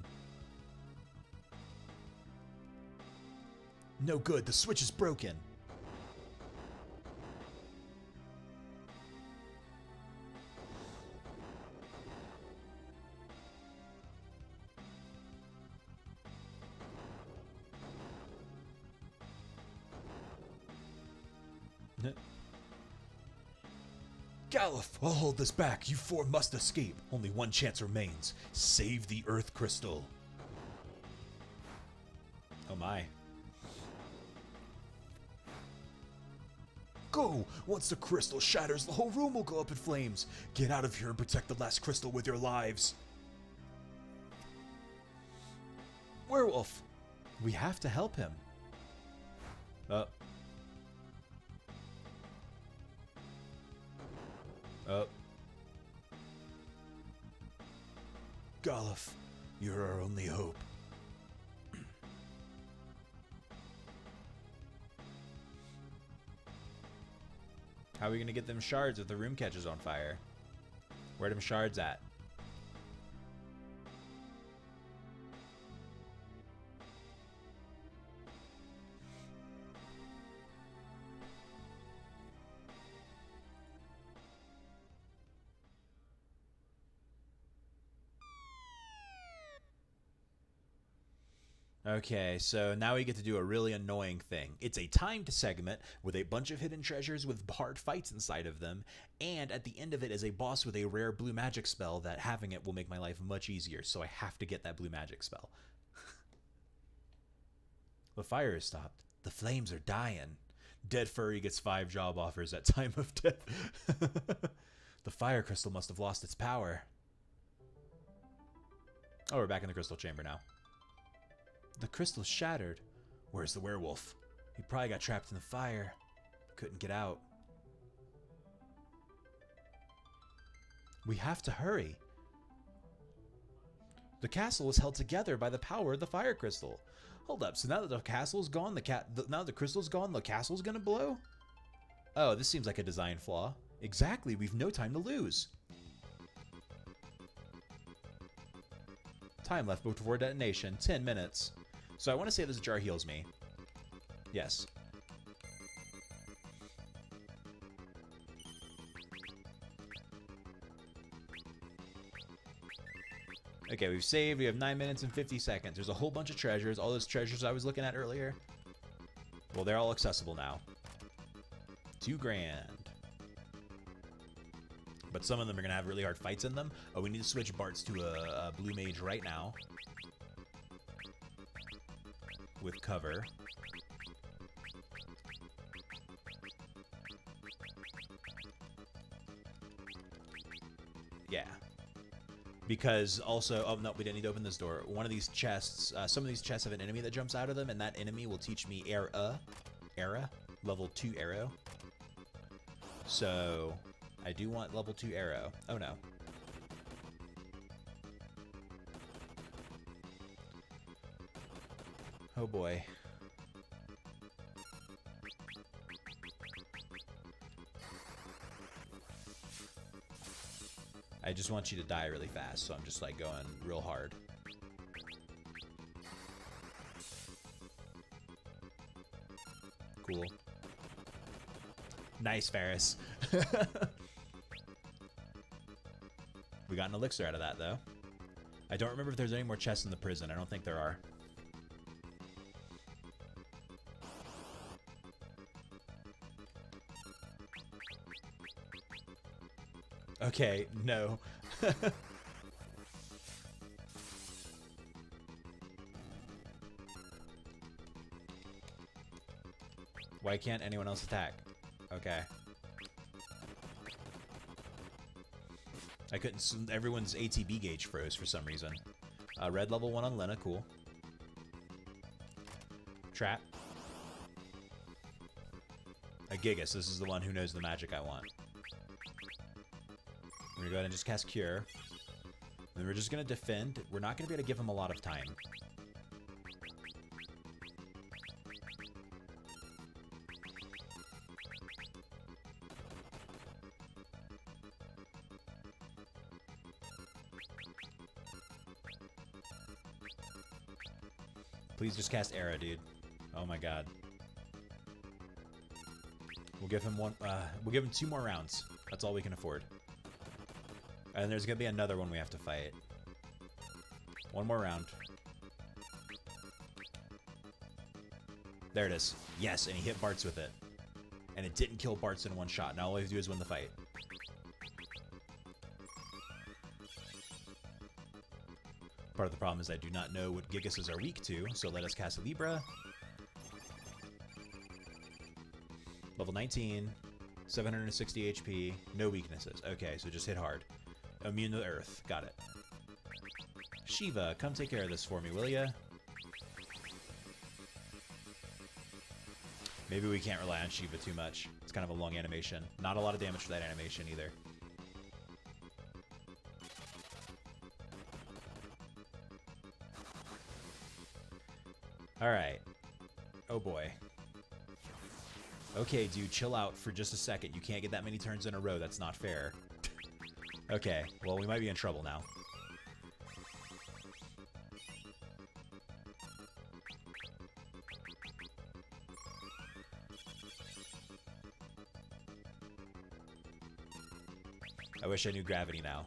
No good, the switch is broken. Galuf, I'll hold this back. You 4 must escape. Only one chance remains. Save the Earth Crystal. Oh my. Go! Once the crystal shatters, the whole room will go up in flames. Get out of here and protect the last crystal with your lives. Werewolf! We have to help him. Oh. Galuf, you're our only hope. How are we gonna get them shards if the room catches on fire? Where are them shards at? Okay, so now we get to do a really annoying thing. It's a timed segment with a bunch of hidden treasures with hard fights inside of them, and at the end of it is a boss with a rare blue magic spell that having it will make my life much easier, so I have to get that blue magic spell. The fire has stopped. The flames are dying. Dead furry gets 5 job offers at time of death. The fire crystal must have lost its power. Oh, we're back in the crystal chamber now. The crystal's shattered. Where's the werewolf? He probably got trapped in the fire. Couldn't get out. We have to hurry. The castle is held together by the power of the fire crystal. Hold up, so now that the castle's gone, now the crystal's gone, the castle's gonna blow? Oh, this seems like a design flaw. Exactly, we've no time to lose. Time left before detonation, 10 minutes. So I want to say this jar heals me. Yes. Okay, we've saved. We have 9 minutes and 50 seconds. There's a whole bunch of treasures. All those treasures I was looking at earlier. Well, they're all accessible now. 2 grand. But some of them are going to have really hard fights in them. Oh, we need to switch Bart's to a blue mage right now. With cover. Yeah. Because also, oh no, we didn't need to open this door. One of these chests, some of these chests have an enemy that jumps out of them, and that enemy will teach me level 2 arrow. So, I do want level 2 arrow. Oh no. Oh boy. I just want you to die really fast, so I'm just like going real hard. Cool. Nice, Ferris. We got an elixir out of that, though. I don't remember if there's any more chests in the prison. I don't think there are. Okay, no. Why can't anyone else attack? Okay. I couldn't. Everyone's ATB gauge froze for some reason. Red level 1 on Lena, cool. Trap. A Gigas, this is the one who knows the magic I want. We're gonna go ahead and just cast Cure. Then we're just gonna defend. We're not gonna be able to give him a lot of time. Please just cast Era, dude. Oh my god. We'll give him we'll give him 2 more rounds. That's all we can afford. And there's gonna be another one we have to fight. 1 more round. There it is. Yes, and he hit Bartz with it. And it didn't kill Bartz in 1 shot. Now all we have to do is win the fight. Part of the problem is I do not know what Gigases are weak to, so let us cast Libra. Level 19, 760 HP, no weaknesses. Okay, so just hit hard. Immune to Earth. Got it. Shiva, come take care of this for me, will ya? Maybe we can't rely on Shiva too much. It's kind of a long animation. Not a lot of damage for that animation either. Alright. Oh boy. Okay, dude, chill out for just a second. You can't get that many turns in a row. That's not fair. Okay, well, we might be in trouble now. I wish I knew gravity now.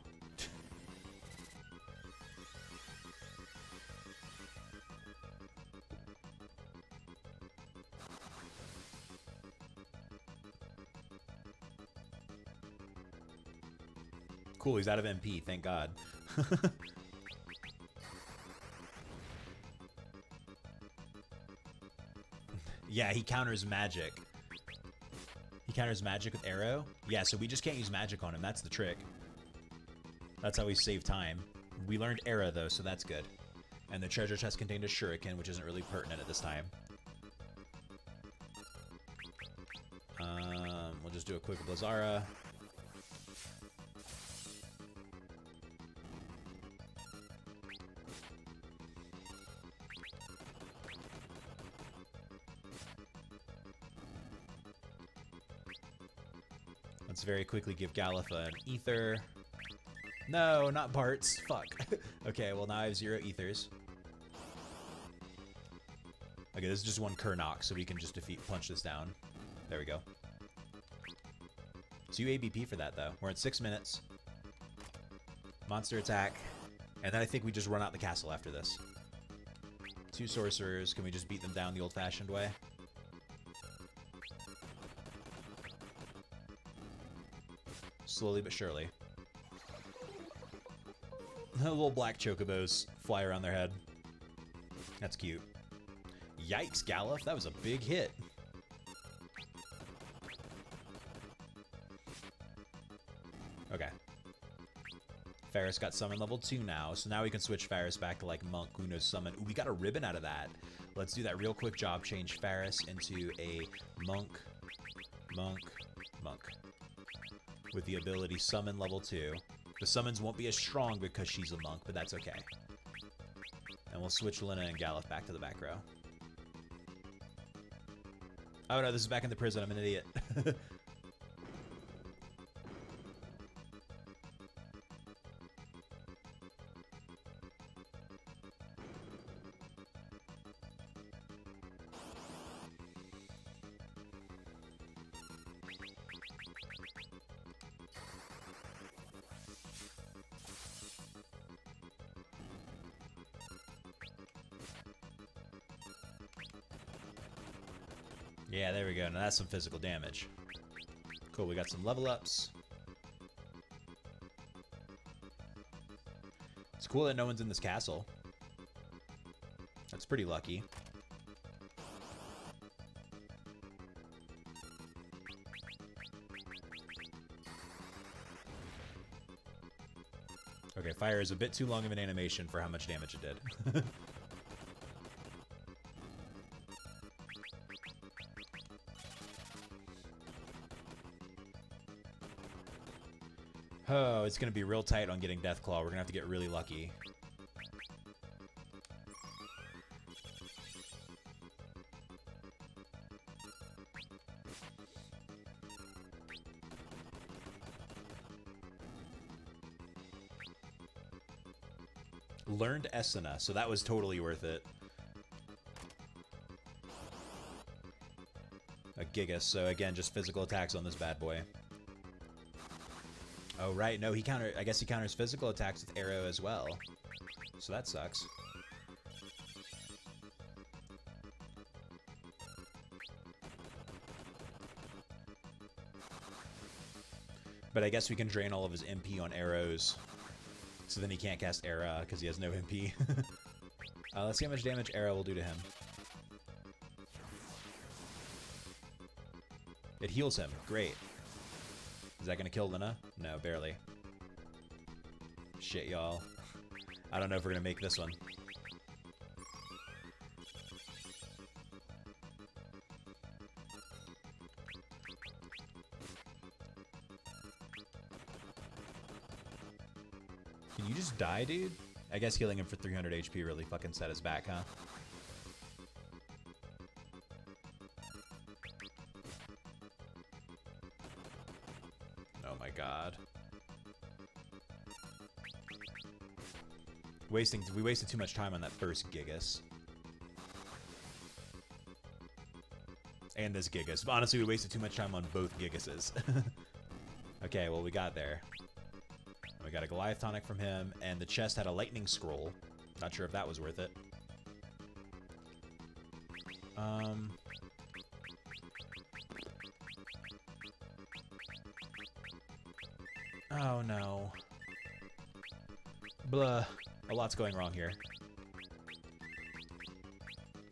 Cool, he's out of MP, thank God. Yeah, he counters magic. He counters magic with arrow? Yeah, so we just can't use magic on him. That's the trick. That's how we save time. We learned Era, though, so that's good. And the treasure chest contained a shuriken, which isn't really pertinent at this time. We'll just do a quick Blazara. Let's very quickly give Galafa an ether. No, not Bartz. Fuck. Okay, well now I have 0 ethers. Okay, this is just 1 Karnak, so we can just punch this down. There we go. 2 ABP for that, though. We're at 6 minutes. Monster attack. And then I think we just run out the castle after this. 2 sorcerers. Can we just beat them down the old-fashioned way? Slowly but surely. Little black chocobos fly around their head. That's cute. Yikes, Galuf. That was a big hit. Okay. Ferris got summon level 2 now, so now we can switch Ferris back to like Monk who knows summon. Ooh, we got a ribbon out of that. Let's do that real quick job. Change Ferris into a Monk. With the ability summon level 2. The summons won't be as strong because she's a monk, but that's okay. And we'll switch Lina and Galuf back to the back row. Oh no, this is back in the prison. I'm an idiot. Yeah, there we go. Now that's some physical damage. Cool, we got some level ups. It's cool that no one's in this castle. That's pretty lucky. Okay, fire is a bit too long of an animation for how much damage it did. Oh, it's going to be real tight on getting Deathclaw. We're going to have to get really lucky. Learned Esuna, so that was totally worth it. Gigas, so again, just physical attacks on this bad boy. Oh, right. No, I guess he counters physical attacks with arrow as well. So that sucks. But I guess we can drain all of his MP on arrows. So then he can't cast Era because he has no MP. Let's see how much damage Arrow will do to him. It heals him. Great. Is that going to kill Lina? No, barely. Shit, y'all. I don't know if we're going to make this one. Can you just die, dude? I guess healing him for 300 HP really fucking set us back, huh? Oh my god. We wasted too much time on that first Gigas. And this Gigas. Honestly, we wasted too much time on both Gigases. Okay, well, we got there. We got a Goliath tonic from him, and the chest had a lightning scroll. Not sure if that was worth it. Oh no. Blah. A lot's going wrong here.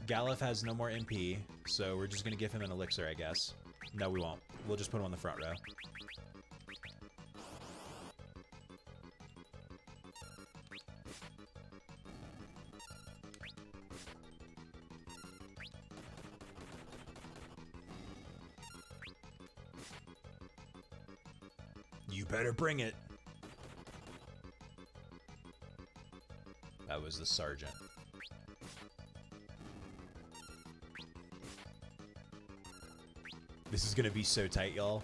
Galef has no more MP, so we're just gonna give him an elixir, I guess. No, we won't. We'll just put him on the front row. You better bring it. That was the sergeant. This is gonna be so tight, y'all.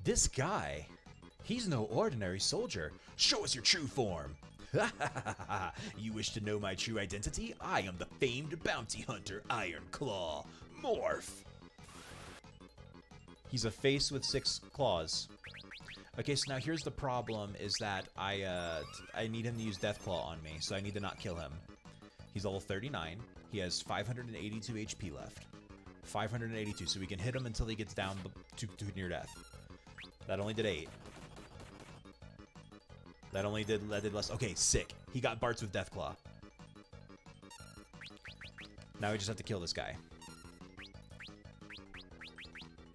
This guy, he's no ordinary soldier. Show us your true form. You wish to know my true identity? I am the famed bounty hunter, Iron Claw. Morph. He's a face with 6 claws. Okay, so now here's the problem, is that I need him to use Deathclaw on me, so I need to not kill him. He's level 39. He has 582 HP left. 582, so we can hit him until he gets down to near death. That only did 8. That did less. Okay, sick. He got Bartz with Deathclaw. Now we just have to kill this guy.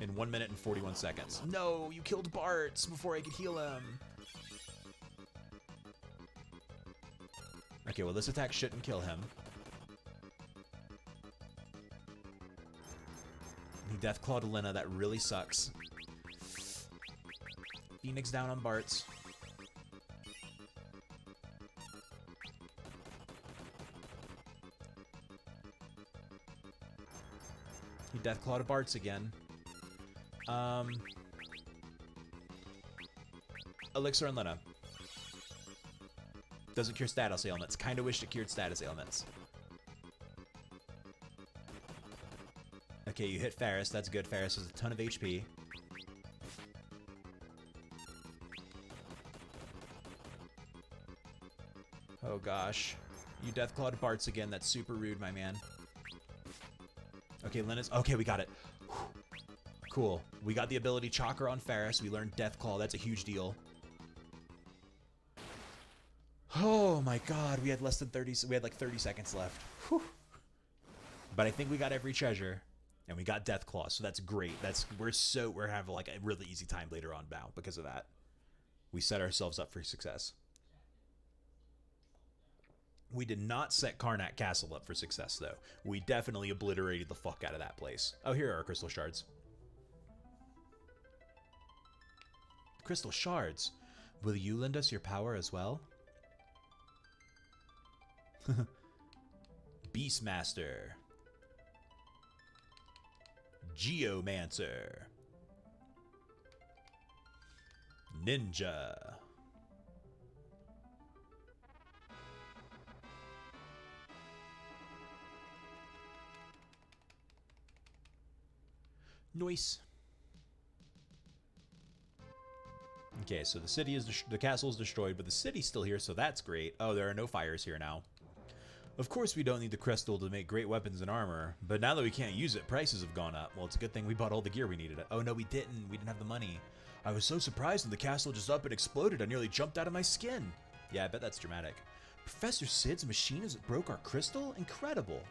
In 1 minute and 41 seconds. No, you killed Bartz before I could heal him. Okay, well, this attack shouldn't kill him. He Deathclawed Lina. That really sucks. Phoenix down on Bartz. He Deathclawed Bartz again. Elixir and Lina. Doesn't cure status ailments. Kinda wish it cured status ailments. Okay, you hit Ferris. That's good. Ferris has a ton of HP. Oh gosh. You Deathclawed Bartz again. That's super rude, my man. Okay, Lina's... Okay, we got it. Cool. We got the ability Chakra on Ferris. We learned Deathclaw. That's a huge deal. Oh my god, we had less than 30... We had like 30 seconds left. Whew. But I think we got every treasure. And we got Deathclaw, so that's great. We're having like a really easy time later on now because of that. We set ourselves up for success. We did not set Karnak Castle up for success, though. We definitely obliterated the fuck out of that place. Oh, here are our crystal shards. Crystal shards. Will you lend us your power as well? Beastmaster. Geomancer. Ninja. Nice. Okay, so the city is the castle is destroyed, but the city's still here, so that's great. Oh, there are no fires here now. Of course, we don't need the crystal to make great weapons and armor, but now that we can't use it, prices have gone up. Well, it's a good thing we bought all the gear we needed. Oh no, we didn't. We didn't have the money. I was so surprised when the castle just up and exploded. I nearly jumped out of my skin. Yeah, I bet that's dramatic. Professor Sid's machine as it broke our crystal? Incredible.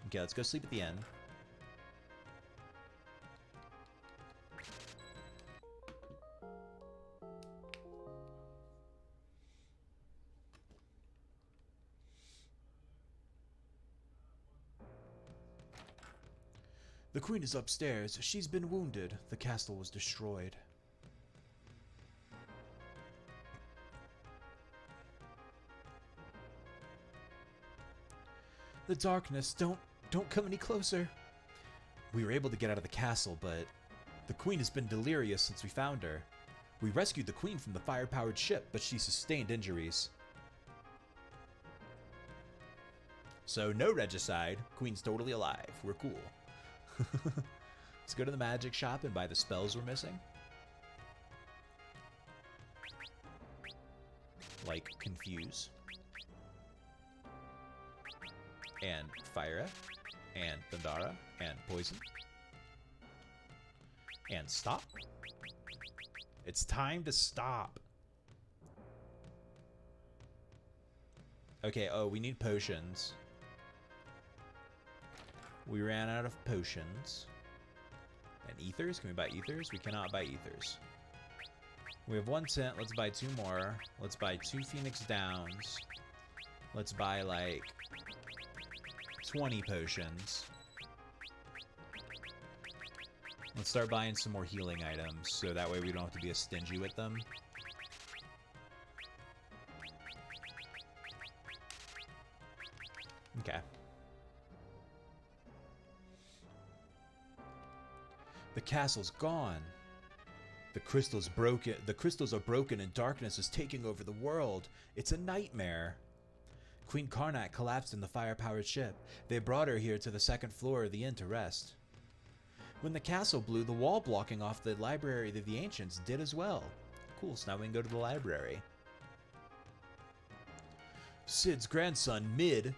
Okay, let's go sleep at the end. The queen is upstairs. She's been wounded. The castle was destroyed. The darkness, don't come any closer. We were able to get out of the castle, but the queen has been delirious since we found her. We rescued the queen from the fire-powered ship, but she sustained injuries. So no regicide. Queen's totally alive. We're cool. Let's go to the magic shop and buy the spells we're missing. Like Confuse. And Fire. And Thundara. And Poison. And Stop. It's time to stop. Okay, oh, we need potions. We ran out of potions. And ethers? Can we buy ethers? We cannot buy ethers. We have 1 cent. Let's buy 2 more. Let's buy 2 Phoenix Downs. Let's buy like 20 potions. Let's start buying some more healing items so that way we don't have to be as stingy with them. Okay. The castle's gone. The crystals broken. The crystals are broken and darkness is taking over the world. It's a nightmare. Queen Karnak collapsed in the fire-powered ship. They brought her here to the 2nd floor of the inn to rest. When the castle blew, the wall blocking off the library of the ancients did as well. Cool, so now we can go to the library. Sid's grandson, Mid,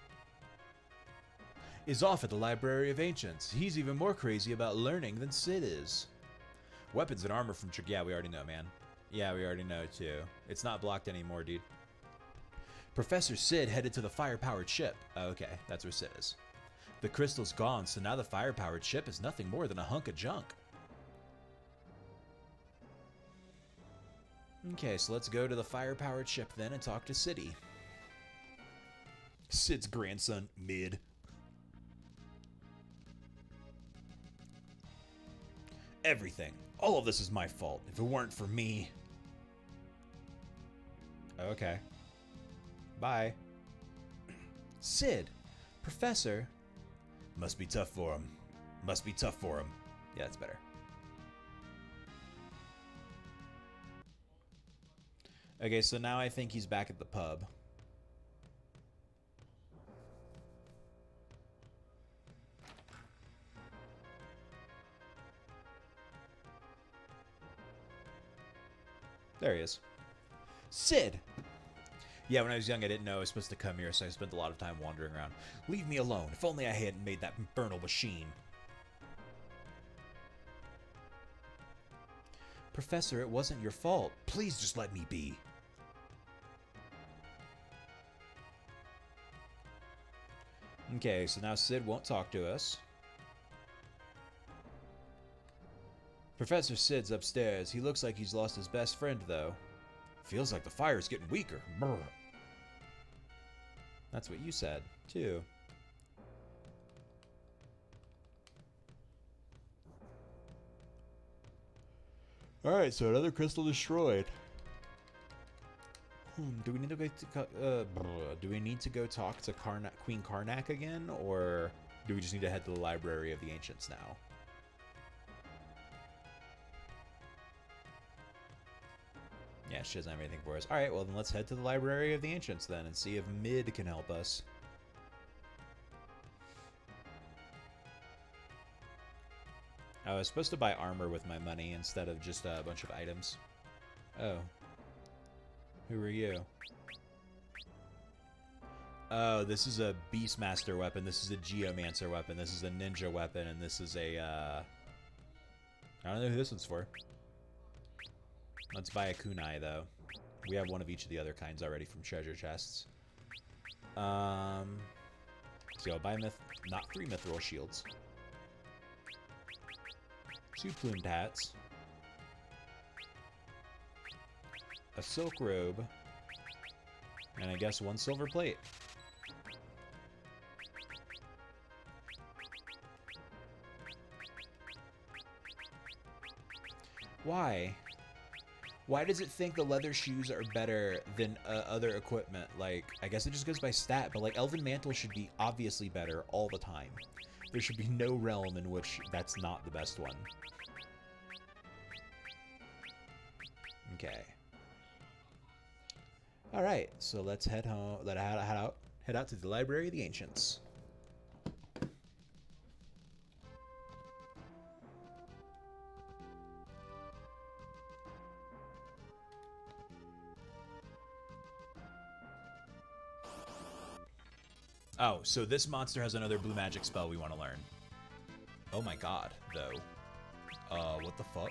is off at the Library of Ancients. He's even more crazy about learning than Sid is. Weapons and armor from... Yeah, we already know, man. Yeah, we already know, too. It's not blocked anymore, dude. Professor Sid headed to the fire-powered ship. Oh, okay, that's where Sid is. The crystal's gone, so now the fire-powered ship is nothing more than a hunk of junk. Okay, so let's go to the fire-powered ship then and talk to Siddy. Sid's grandson, Mid. Everything. All of this is my fault. If it weren't for me... Okay. Bye. Sid. Professor. Must be tough for him. Must be tough for him. Yeah, that's better. Okay, so now I think he's back at the pub. There he is. Sid! Yeah, when I was young, I didn't know I was supposed to come here, so I spent a lot of time wandering around. Leave me alone. If only I hadn't made that infernal machine. Professor, it wasn't your fault. Please just let me be. Okay, so now Sid won't talk to us. Professor Sid's upstairs. He looks like he's lost his best friend, though. Feels like the fire's getting weaker. Brr. That's what you said, too. Alright, so another crystal destroyed. Do we need to go do we need to go talk to Queen Karnak again, or do we just need to head to the Library of the Ancients now? Yeah, she doesn't have anything for us. Alright, well then let's head to the Library of the Ancients then and see if Mid can help us. I was supposed to buy armor with my money instead of just a bunch of items. Oh. Who are you? Oh, this is a Beastmaster weapon. This is a Geomancer weapon. This is a Ninja weapon. And this is a, I don't know who this one's for. Let's buy a kunai, though. We have one of each of the other kinds already from treasure chests. So I'll buy not 3 mithril shields. 2 plumed hats. A silk robe. And I guess 1 silver plate. Why? Why does it think the leather shoes are better than other equipment? Like, I guess it just goes by stat, but like Elven Mantle should be obviously better all the time. There should be no realm in which that's not the best one. Okay. All right, so let's head home. Head out to the Library of the Ancients. Oh, so this monster has another blue magic spell we want to learn. Oh my god, though. What the fuck?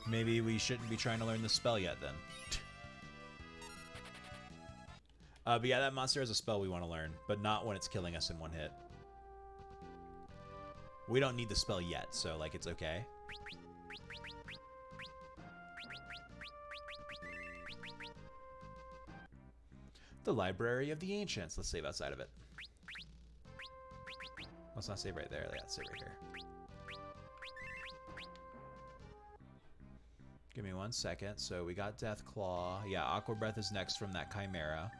Maybe we shouldn't be trying to learn the spell yet, then. But yeah, that monster has a spell we want to learn, but not when it's killing us in 1 hit. We don't need the spell yet, so, like, it's okay. The Library of the Ancients. Let's save outside of it. Let's not save right there. Let's save right here. Give me 1 second. So we got Death Claw. Yeah, Aqua Breath is next from that Chimera.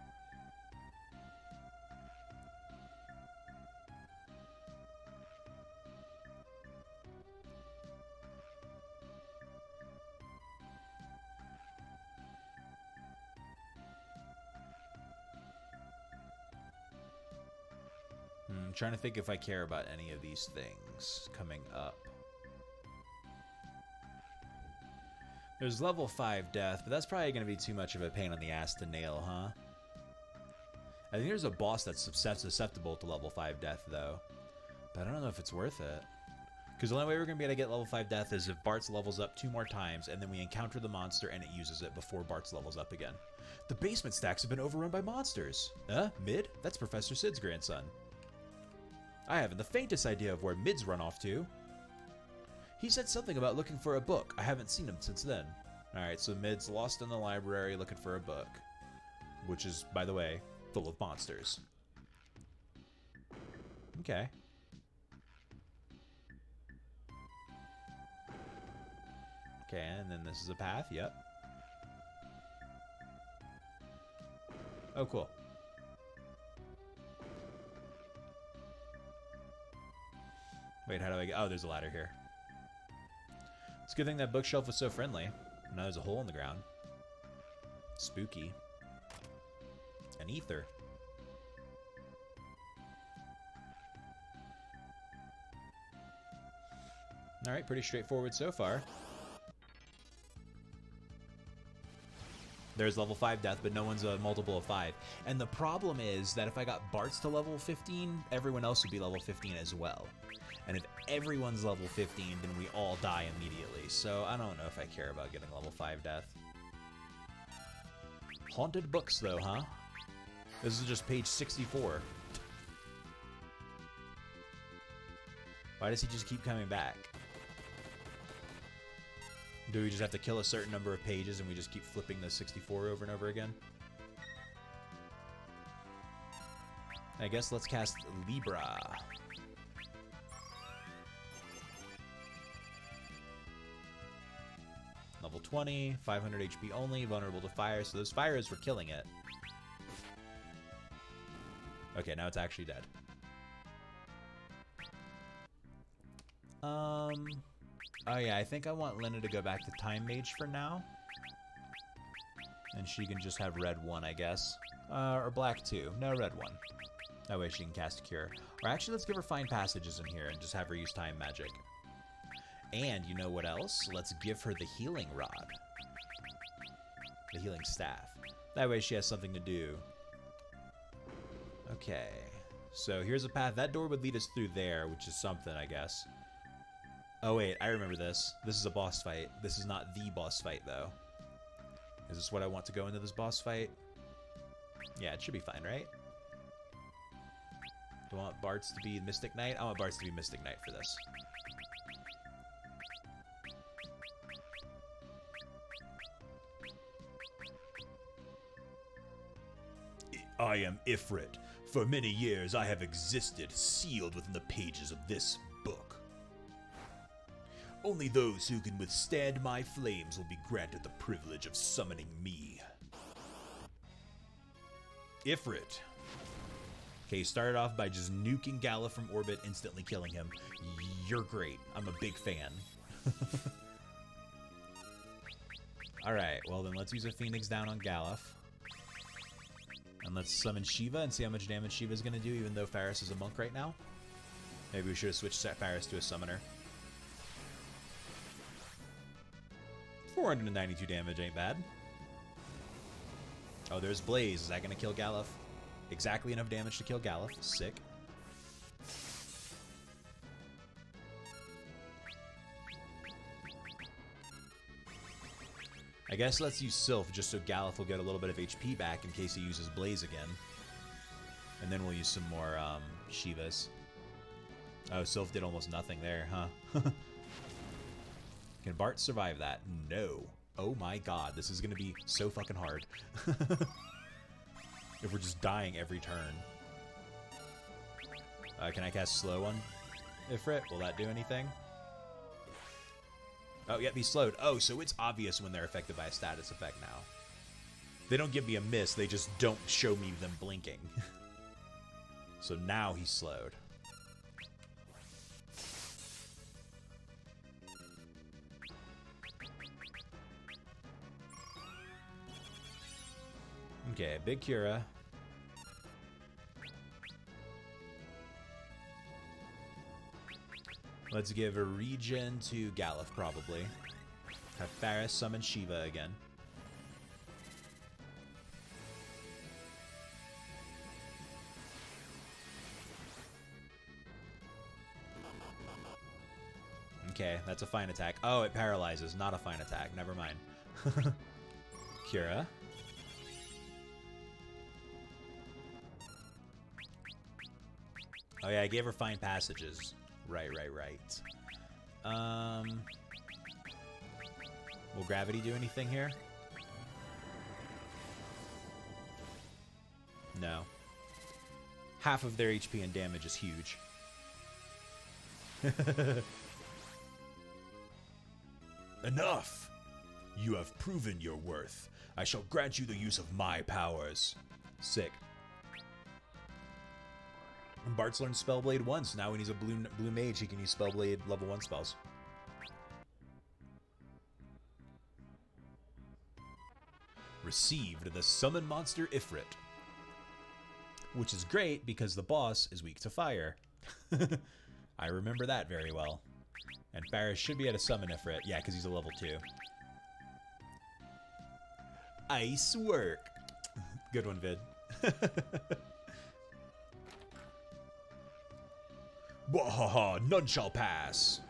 I'm trying to think if I care about any of these things coming up. There's level 5 death, but that's probably going to be too much of a pain in the ass to nail, huh? I think there's a boss that's susceptible to level 5 death, though. But I don't know if it's worth it. Because the only way we're going to be able to get level 5 death is if Bart's levels up 2 more times, and then we encounter the monster and it uses it before Bart's levels up again. The basement stacks have been overrun by monsters. Mid? That's Professor Sid's grandson. I haven't the faintest idea of where Mid's run off to. He said something about looking for a book. I haven't seen him since then. Alright, so Mid's lost in the library looking for a book. Which is, by the way, full of monsters. Okay. Okay, and then this is a path, yep. Oh, cool. Wait, how do I get... Oh, there's a ladder here. It's a good thing that bookshelf was so friendly. Now there's a hole in the ground. Spooky. An ether. Alright, pretty straightforward so far. There's level 5 death, but no one's a multiple of 5. And the problem is that if I got Bart's to level 15, everyone else would be level 15 as well. And if everyone's level 15, then we all die immediately. So I don't know if I care about getting level 5 death. Haunted books, though, huh? This is just page 64. Why does he just keep coming back? Do we just have to kill a certain number of pages and we just keep flipping the 64 over and over again? I guess let's cast Libra. Level 20, 500 HP only, vulnerable to fire. So those fires were killing it. Okay, now it's actually dead. Oh yeah, I think I want Lena to go back to Time Mage for now. And she can just have red 1, I guess. Or black 2. No, red 1. That way she can cast a cure. Or actually, let's give her Find Passages in here and just have her use Time Magic. And you know what else? Let's give her the Healing Rod. The Healing Staff. That way she has something to do. Okay. So here's a path. That door would lead us through there, which is something, I guess. Oh, wait. I remember this. This is a boss fight. This is not the boss fight, though. Is this what I want to go into this boss fight? Yeah, it should be fine, right? Do I want Bartz to be Mystic Knight? I want Bartz to be Mystic Knight for this. I am Ifrit. For many years I have existed, sealed within the pages of this book. Only those who can withstand my flames will be granted the privilege of summoning me. Ifrit. Okay, started off by just nuking Galuf from orbit, instantly killing him. You're great. I'm a big fan. Alright, well then let's use a Phoenix down on Galuf. And let's summon Shiva and see how much damage Shiva's going to do, even though Faris is a monk right now. Maybe we should have switched Faris to a summoner. 492 damage ain't bad. Oh, there's Blaze. Is that going to kill Galuf? Exactly enough damage to kill Galuf. Sick. I guess let's use Sylph just so Galuf will get a little bit of HP back in case he uses Blaze again. And then we'll use some more Shivas. Oh, Sylph did almost nothing there, huh? Can Bart survive that? No. Oh my god, this is going to be so fucking hard. If we're just dying every turn. Can I cast Slow on Ifrit? Will that do anything? Oh, yep, he's slowed. Oh, so it's obvious when they're affected by a status effect now. They don't give me a miss, they just don't show me them blinking. So now he's slowed. Okay, Big Cura. Let's give a regen to Galuf, probably. Have Faris summon Shiva again. Okay, that's a fine attack. Oh, it paralyzes, not a fine attack. Never mind. Cura. Oh yeah, I gave her Fine Passages. Right. Will Gravity do anything here? No. Half of their HP and damage is huge. Enough! You have proven your worth. I shall grant you the use of my powers. Sick. Bart's learned Spellblade once. Now when he's a blue mage, he can use Spellblade level 1 spells. Received the Summon Monster Ifrit. Which is great because the boss is weak to fire. I remember that very well. And Faris should be able to summon Ifrit. Yeah, because he's a level 2. Ice work. Good one, Vid. Wahaha, none shall pass.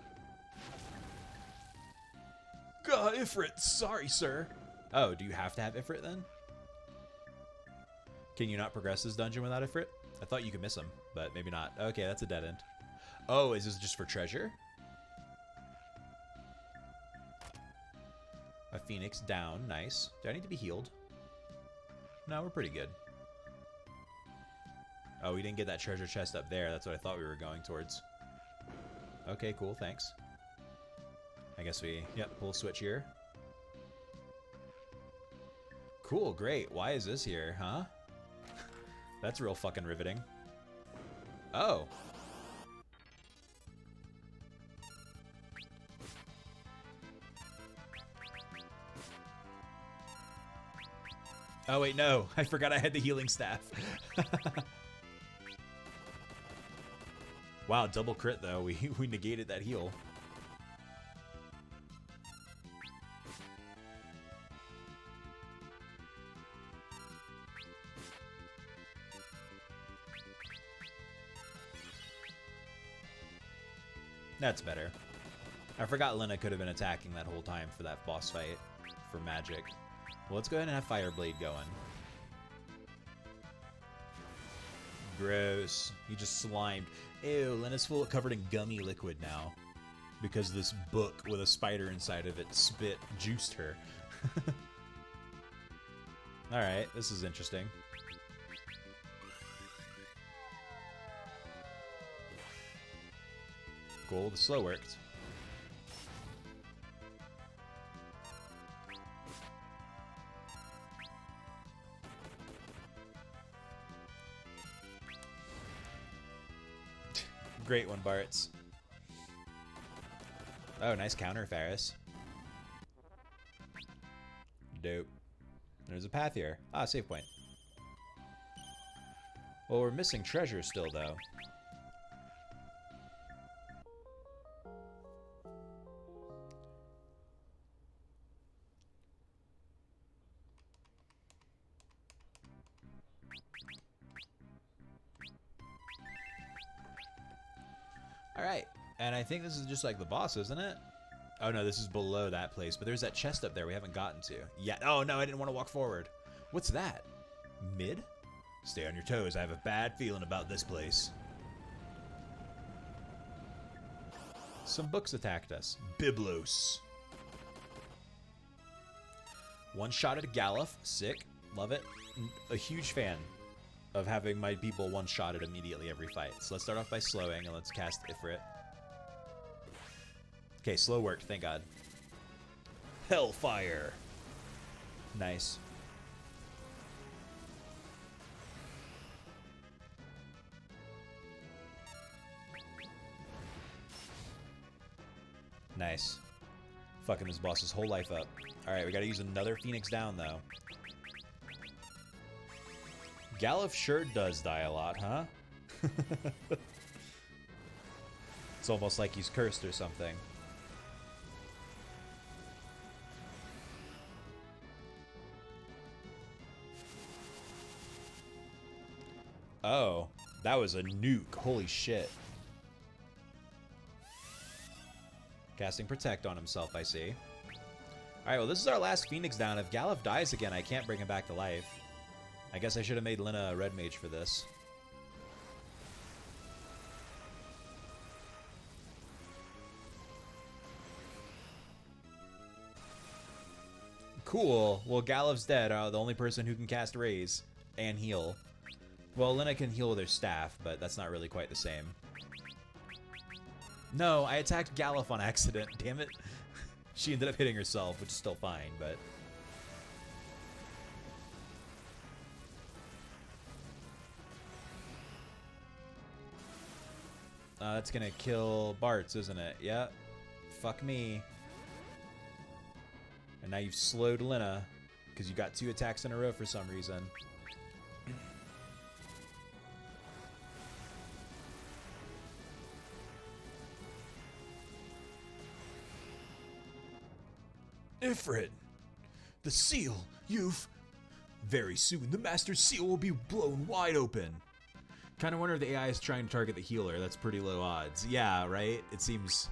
Gah, Ifrit, sorry, sir. Oh, do you have to have Ifrit then? Can you not progress this dungeon without Ifrit? I thought you could miss him, but maybe not. Okay, that's a dead end. Oh, is this just for treasure? A Phoenix down, nice. Do I need to be healed? No, we're pretty good. Oh, we didn't get that treasure chest up there. That's what I thought we were going towards. Okay, cool, thanks. I guess we, yep, pull switch here. Cool, great. Why is this here, huh? That's real fucking riveting. Oh. Oh, wait, no. I forgot I had the healing staff. Wow, double crit though. We negated that heal. That's better. I forgot Lena could have been attacking that whole time for that boss fight for magic. Well, let's go ahead and have Fire Blade going. Gross. He just slimed. Ew, Lena's full covered in gummy liquid now. Because this book with a spider inside of it juiced her. Alright, this is interesting. Cool, the slow worked. Great one, Bartz. Oh, nice counter, Ferris. Dope. There's a path here. Ah, save point. Well, we're missing treasure still, though. Alright, and I think this is just like the boss, isn't it? Oh no, this is below that place, but there's that chest up there we haven't gotten to. Yeah, oh no, I didn't want to walk forward. What's that? Mid? Stay on your toes, I have a bad feeling about this place. Some books attacked us. Biblos. One shot at a Galuf, sick, love it. A huge fan of having my people one-shotted immediately every fight. So let's start off by slowing, and let's cast Ifrit. Okay, slow worked, thank God. Hellfire. Nice. Nice. Fucking this boss's whole life up. Alright, we gotta use another Phoenix down, though. Galuf sure does die a lot, huh? It's almost like he's cursed or something. Oh, that was a nuke. Holy shit. Casting Protect on himself, I see. Alright, well, this is our last Phoenix down. If Galuf dies again, I can't bring him back to life. I guess I should have made Lena a red mage for this. Cool. Well, Galuf's dead. The only person who can cast Raise and heal. Well, Lena can heal with her staff, but that's not really quite the same. No, I attacked Galuf on accident. Damn it. She ended up hitting herself, which is still fine, but... that's gonna kill Bartz, isn't it? Yep. Fuck me. And now you've slowed Lena, because you got 2 attacks in a row for some reason. Ifrit! The seal! You've... Very soon, the Master's seal will be blown wide open. Kind of wonder if the AI is trying to target the healer. That's pretty low odds. Yeah, right? It seems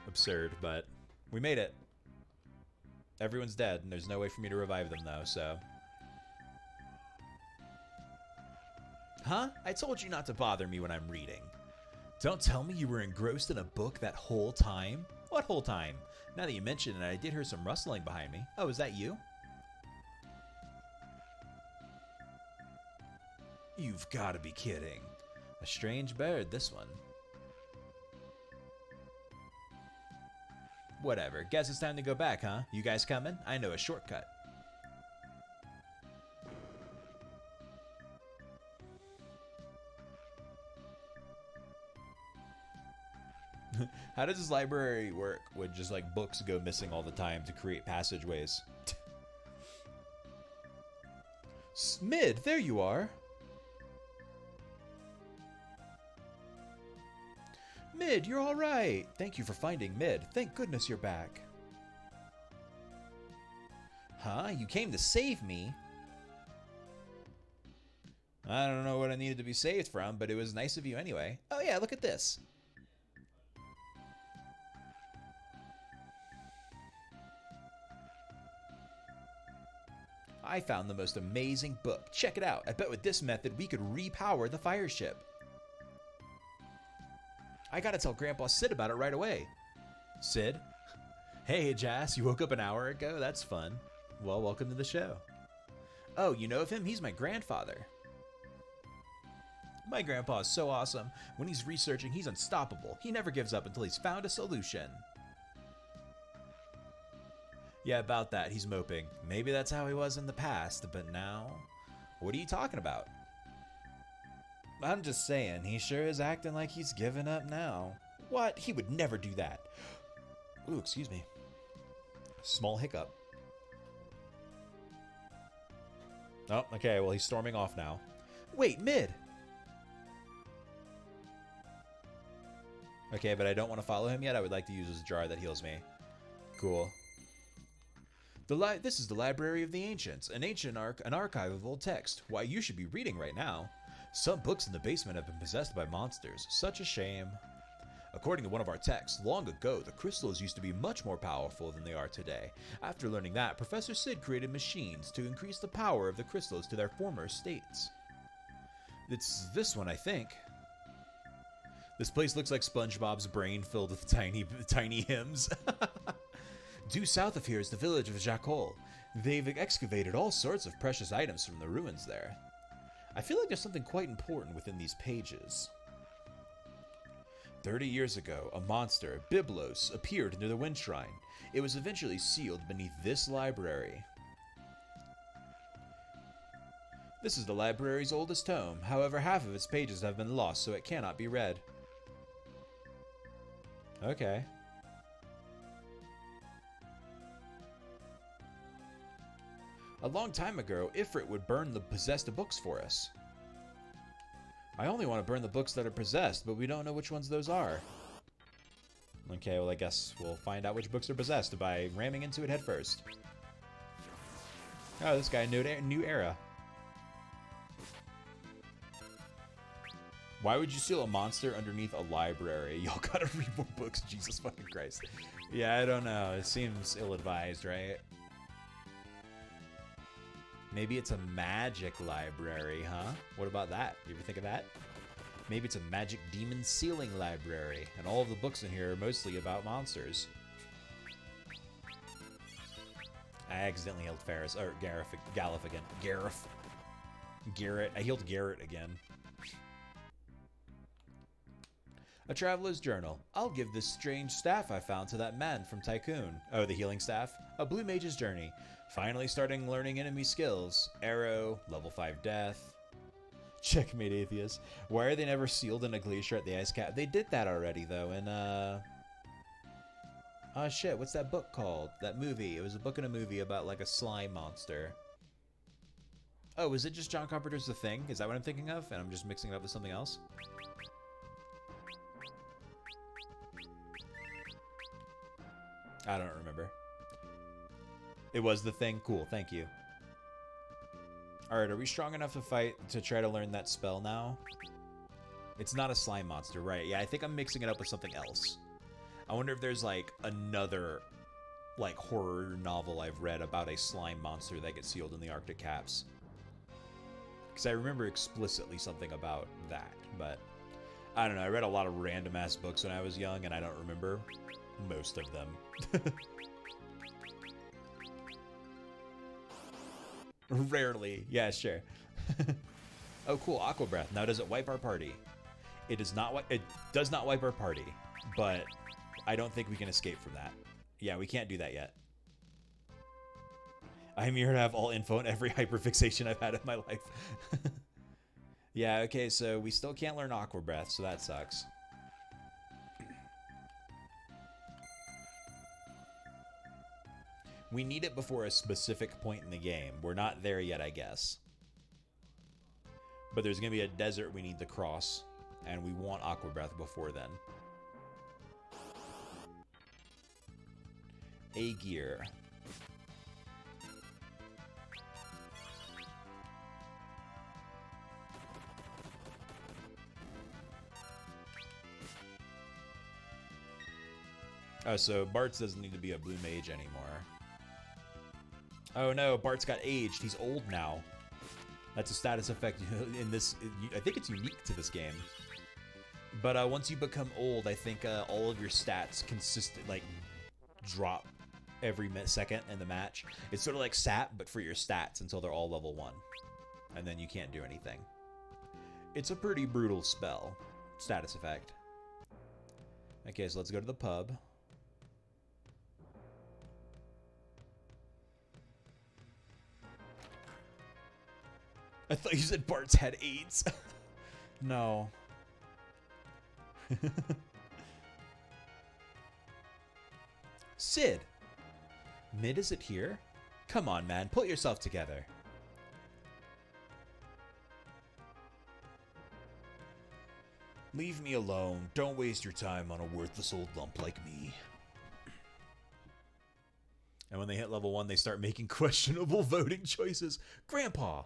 absurd, but we made it. Everyone's dead, and there's no way for me to revive them, though, so... Huh? I told you not to bother me when I'm reading. Don't tell me you were engrossed in a book that whole time? What whole time? Now that you mention it, I did hear some rustling behind me. Oh, is that you? You've got to be kidding. A strange bird, this one. Whatever. Guess it's time to go back, huh? You guys coming? I know a shortcut. How does this library work with just like books go missing all the time to create passageways? Smid, there you are. Mid, you're all right. Thank you for finding Mid. Thank goodness you're back. Huh? You came to save me? I don't know what I needed to be saved from, but it was nice of you anyway. Oh yeah, look at this. I found the most amazing book. Check it out. I bet with this method we could repower the fire ship. I gotta tell Grandpa Sid about it right away. Sid? Hey, Jas, you woke up an hour ago? That's fun. Well, welcome to the show. Oh, you know of him? He's my grandfather. My grandpa is so awesome. When he's researching, he's unstoppable. He never gives up until he's found a solution. Yeah, about that, he's moping. Maybe that's how he was in the past, but now... What are you talking about? I'm just saying, he sure is acting like he's given up now. What? He would never do that. Ooh, excuse me. Small hiccup. Oh, okay, well, he's storming off now. Wait, Mid! Okay, but I don't want to follow him yet. I would like to use his jar that heals me. Cool. This is the Library of the Ancients, an archive of old text. Why, you should be reading right now. Some books in the basement have been possessed by monsters. Such a shame. According to one of our texts, long ago, the crystals used to be much more powerful than they are today. After learning that, Professor Sid created machines to increase the power of the crystals to their former states. It's this one, I think. This place looks like SpongeBob's brain filled with tiny hymns. Due south of here is the village of Jacol. They've excavated all sorts of precious items from the ruins there. I feel like there's something quite important within these pages. 30 years ago, a monster, Byblos, appeared near the Wind Shrine. It was eventually sealed beneath this library. This is the library's oldest tome. However, half of its pages have been lost, so it cannot be read. Okay. A long time ago, Ifrit would burn the possessed books for us. I only want to burn the books that are possessed, but we don't know which ones those are. Okay, well I guess we'll find out which books are possessed by ramming into it headfirst. Oh, this guy, new era. Why would you seal a monster underneath a library? Y'all gotta read more books, Jesus fucking Christ. Yeah, I don't know. It seems ill-advised, right? Maybe it's a magic library, huh? What about that? You ever think of that? Maybe it's a magic demon sealing library, and all of the books in here are mostly about monsters. I accidentally healed Ferris, or Gareth again. Garrett. I healed Garrett again. A traveler's journal. I'll give this strange staff I found to that man from Tycoon. Oh, the healing staff? A blue mage's journey. Finally starting learning enemy skills. Arrow, level 5 death. Checkmate Atheist. Why are they never sealed in a glacier at the ice cap? They did that already, though, in, oh, shit, what's that book called? That movie. It was a book and a movie about, like, a slime monster. Oh, is it just John Carpenter's The Thing? Is that what I'm thinking of? And I'm just mixing it up with something else? I don't remember. It was The Thing? Cool, thank you. Alright, are we strong enough to fight to try to learn that spell now? It's not a slime monster, right? Yeah, I think I'm mixing it up with something else. I wonder if there's, like, another, like, horror novel I've read about a slime monster that gets sealed in the Arctic caps. Because I remember explicitly something about that, but I don't know. I read a lot of random-ass books when I was young, and I don't remember most of them. Rarely. Yeah, sure. Oh, cool. Aqua Breath. Now, does it wipe our party? It does not. It does not wipe our party, but I don't think we can escape from that. Yeah, we can't do that yet. I'm here to have all info on every hyperfixation I've had in my life. Yeah, okay, so we still can't learn Aqua Breath, so that sucks. We need it before a specific point in the game. We're not there yet, I guess. But there's going to be a desert we need to cross, and we want Aqua Breath before then. A gear. Oh, so Bartz doesn't need to be a blue mage anymore. Oh no, Bart's got aged. He's old now. That's a status effect in this. I think it's unique to this game. But once you become old, I think all of your stats drop every second in the match. It's sort of like SAT, but for your stats until they're all level 1. And then you can't do anything. It's a pretty brutal spell. Status effect. Okay, so let's go to the pub. I thought you said Bart's had AIDS. No. Sid. Mid, is it here? Come on, man. Pull yourself together. Leave me alone. Don't waste your time on a worthless old lump like me. And when they hit level 1, they start making questionable voting choices. Grandpa.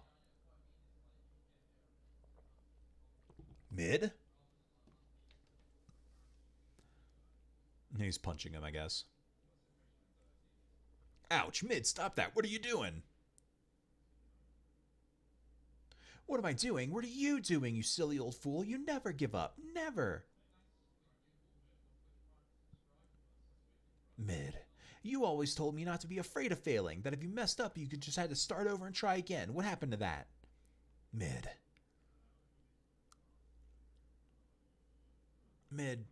Mid? He's punching him, I guess. Ouch, Mid, stop that. What are you doing? What am I doing? What are you doing, you silly old fool? You never give up. Never. Mid, you always told me not to be afraid of failing, that if you messed up, you could just had to start over and try again. What happened to that? Mid. Mid,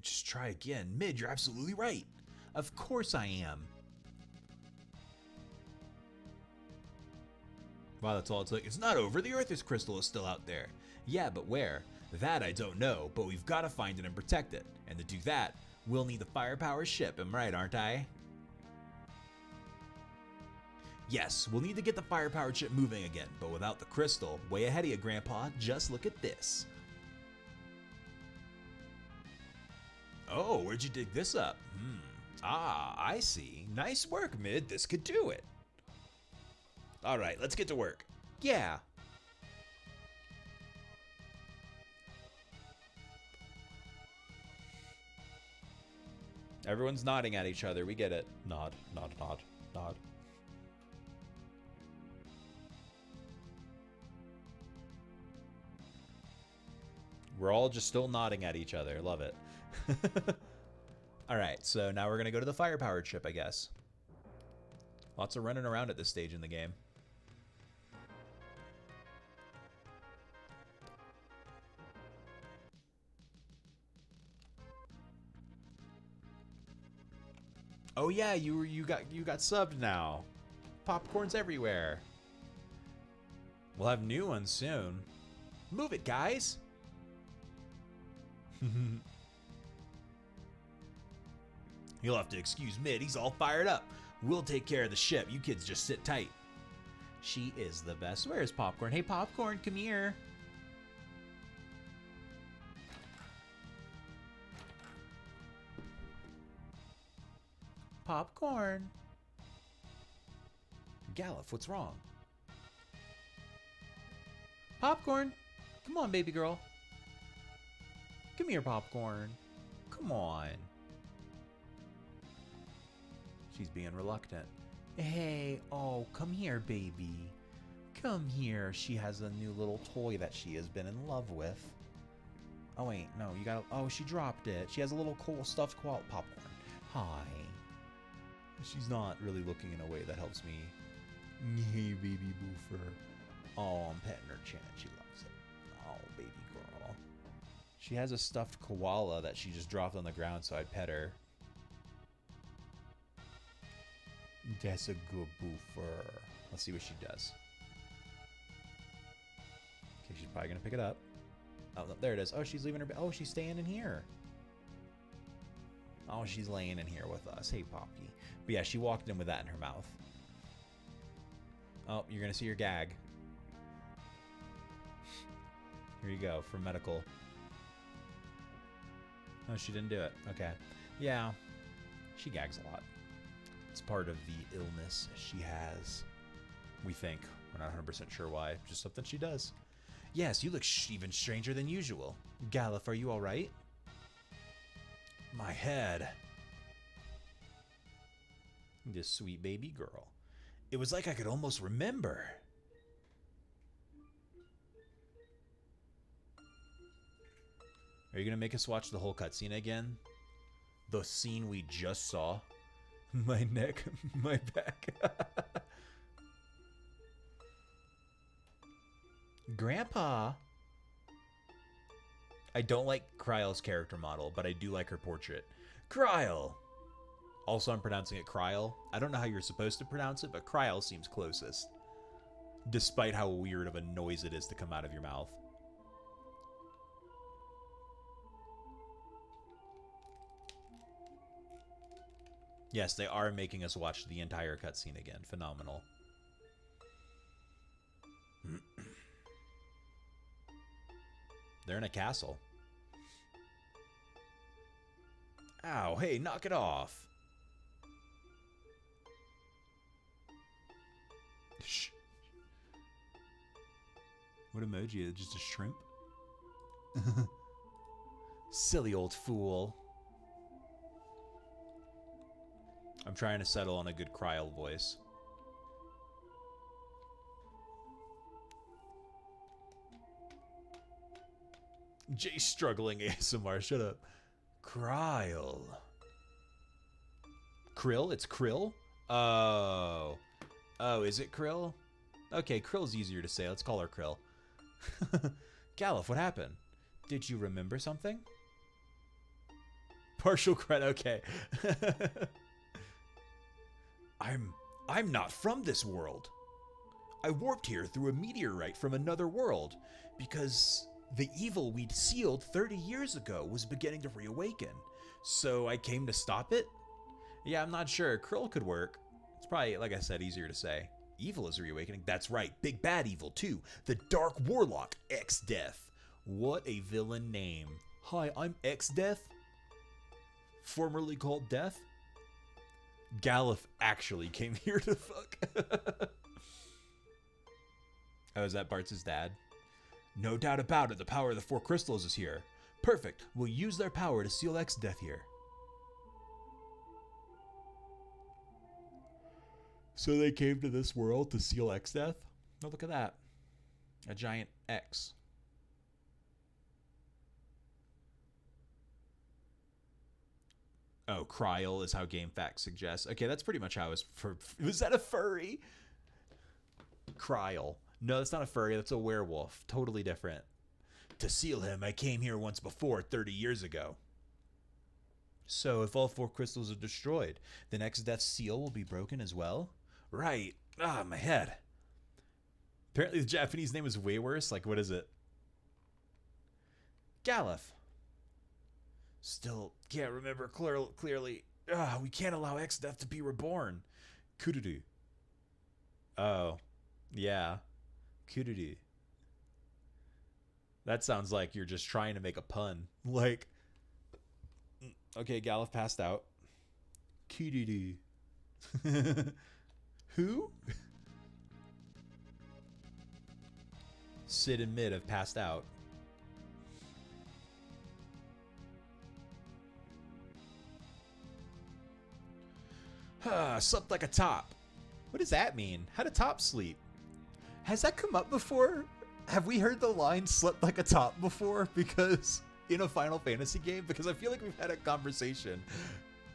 just try again. Mid, you're absolutely right. Of course I am. Wow, that's all it's like. It's not over. The Earth's crystal is still out there. Yeah, but where? That I don't know, but we've got to find it and protect it. And to do that, we'll need the firepower ship. I'm right, aren't I? Yes, we'll need to get the firepower ship moving again, but without the crystal, way ahead of you, Grandpa. Just look at this. Oh, where'd you dig this up? Ah, I see. Nice work, Mid. This could do it. All right, let's get to work. Yeah. Everyone's nodding at each other. We get it. Nod, nod, nod, nod. We're all just still nodding at each other. Love it. All right, so now we're going to go to the fire-powered ship, I guess. Lots of running around at this stage in the game. Oh yeah, you got subbed now. Popcorn's everywhere. We'll have new ones soon. Move it, guys. You'll have to excuse Mid. He's all fired up. We'll take care of the ship. You kids just sit tight. She is the best. Where's Popcorn? Hey, Popcorn, come here. Popcorn. Gallif, what's wrong? Popcorn. Come on, baby girl. Come here, Popcorn. Come on. She's being reluctant. Hey, oh, come here, baby. Come here. She has a new little toy that she has been in love with. Oh, wait, no, you gotta... Oh, she dropped it. She has a little cool stuffed Popcorn. Hi. She's not really looking in a way that helps me. Hey, baby boofer. Oh, I'm petting her chin. She loves it. Oh, baby girl. She has a stuffed koala that she just dropped on the ground, so I'd pet her. That's a good boofer. Let's see what she does. Okay, she's probably gonna pick it up. Oh, there it is. Oh, she's leaving her. Oh, she's staying in here. Oh, she's laying in here with us. Hey, Poppy. But yeah, she walked in with that in her mouth. Oh, you're gonna see her gag. Here you go for medical. Oh, she didn't do it. Okay. Yeah, she gags a lot. It's part of the illness she has. We think. We're not 100% sure why. Just something she does. Yes, you look even stranger than usual. Galif, are you alright? My head. This sweet baby girl. It was like I could almost remember. Are you going to make us watch the whole cutscene again? The scene we just saw? My neck, my back. Grandpa. I don't like Kryle's character model, but I do like her portrait. Kryle. Also, I'm pronouncing it Kryle. I don't know how you're supposed to pronounce it, but Kryle seems closest. Despite how weird of a noise it is to come out of your mouth. Yes, they are making us watch the entire cutscene again. Phenomenal. They're in a castle. Ow, hey, knock it off. Shh. What emoji is it? Just a shrimp? Silly old fool. I'm trying to settle on a good Kryle voice. Jay struggling ASMR, shut up. Kryle. Krill? It's Krill? Oh. Oh, is it Krill? Okay, Krill's easier to say. Let's call her Krill. Galif, what happened? Did you remember something? Partial credit, okay. I'm not from this world. I warped here through a meteorite from another world because the evil we'd sealed 30 years ago was beginning to reawaken. So I came to stop it? Yeah, I'm not sure. Krill could work. It's probably, like I said, easier to say. Evil is reawakening. That's right. Big bad evil, too. The Dark Warlock, X-Death. What a villain name. Hi, I'm X-Death. Formerly called Death. Galif actually came here to fuck. Oh, is that Bart's dad? No doubt about it, the power of the 4 crystals is here. Perfect, we'll use their power to seal X-Death here. So they came to this world to seal X-Death? Oh, look at that. A giant X. Oh, Kryle is how GameFAQs suggests. Okay, that's pretty much how it was. Was that a furry? Kryle. No, that's not a furry. That's a werewolf. Totally different. To seal him, I came here once before, 30 years ago. So, if all 4 crystals are destroyed, the next death seal will be broken as well? Right. Ah, my head. Apparently the Japanese name is way worse. Like, what is it? Galif. Still can't remember clearly. We can't allow X-Death to be reborn. Kururu. Oh. Yeah. Kururu. That sounds like you're just trying to make a pun. Like, okay, Galif passed out. Kururu. Who? Sid and Mid have passed out. Slept like a top. What does that mean? How do tops sleep? Has that come up before? Have we heard the line slept like a top before? Because in a Final Fantasy game? Because I feel like we've had a conversation.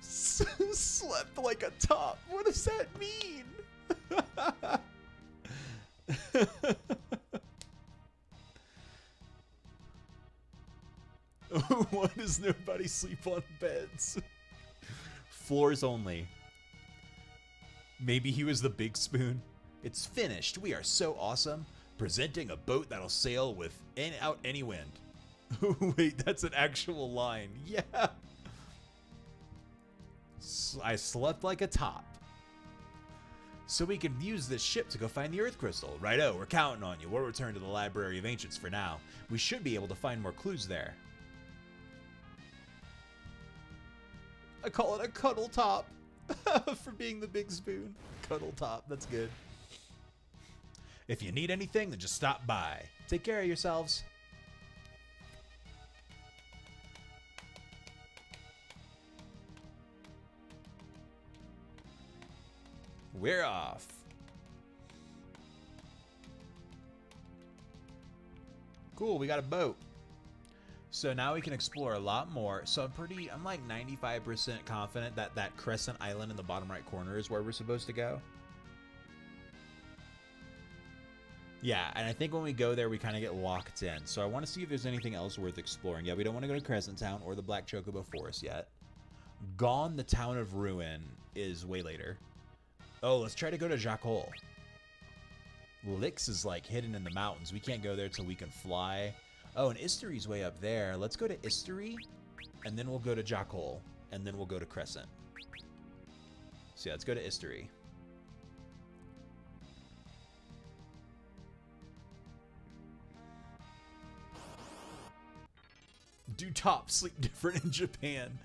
Slept like a top. What does that mean? Why does nobody sleep on beds? Floors only. Maybe he was the big spoon. It's finished. We are so awesome. Presenting a boat that'll sail with out any wind. Wait, that's an actual line. Yeah. I slept like a top. So we can use this ship to go find the Earth Crystal. Righto, we're counting on you. We'll return to the Library of Ancients for now. We should be able to find more clues there. I call it a cuddle top. For being the big spoon. Cuddle top. That's good. If you need anything, then just stop by. Take care of yourselves. We're off. Cool, we got a boat. So now we can explore a lot more. So I'm like 95% confident that that crescent island in the bottom right corner is where we're supposed to go. Yeah, and I think when we go there, we kind of get locked in. So I want to see if there's anything else worth exploring. Yeah, we don't want to go to Crescent Town or the Black Chocobo Forest yet. Gone, the Town of Ruin is way later. Oh, let's try to go to Jacol. Lix is like hidden in the mountains. We can't go there till we can fly. Oh, and Istery's way up there. Let's go to Istery, and then we'll go to Jacol, and then we'll go to Crescent. So yeah, let's go to Istery. Do tops sleep different in Japan?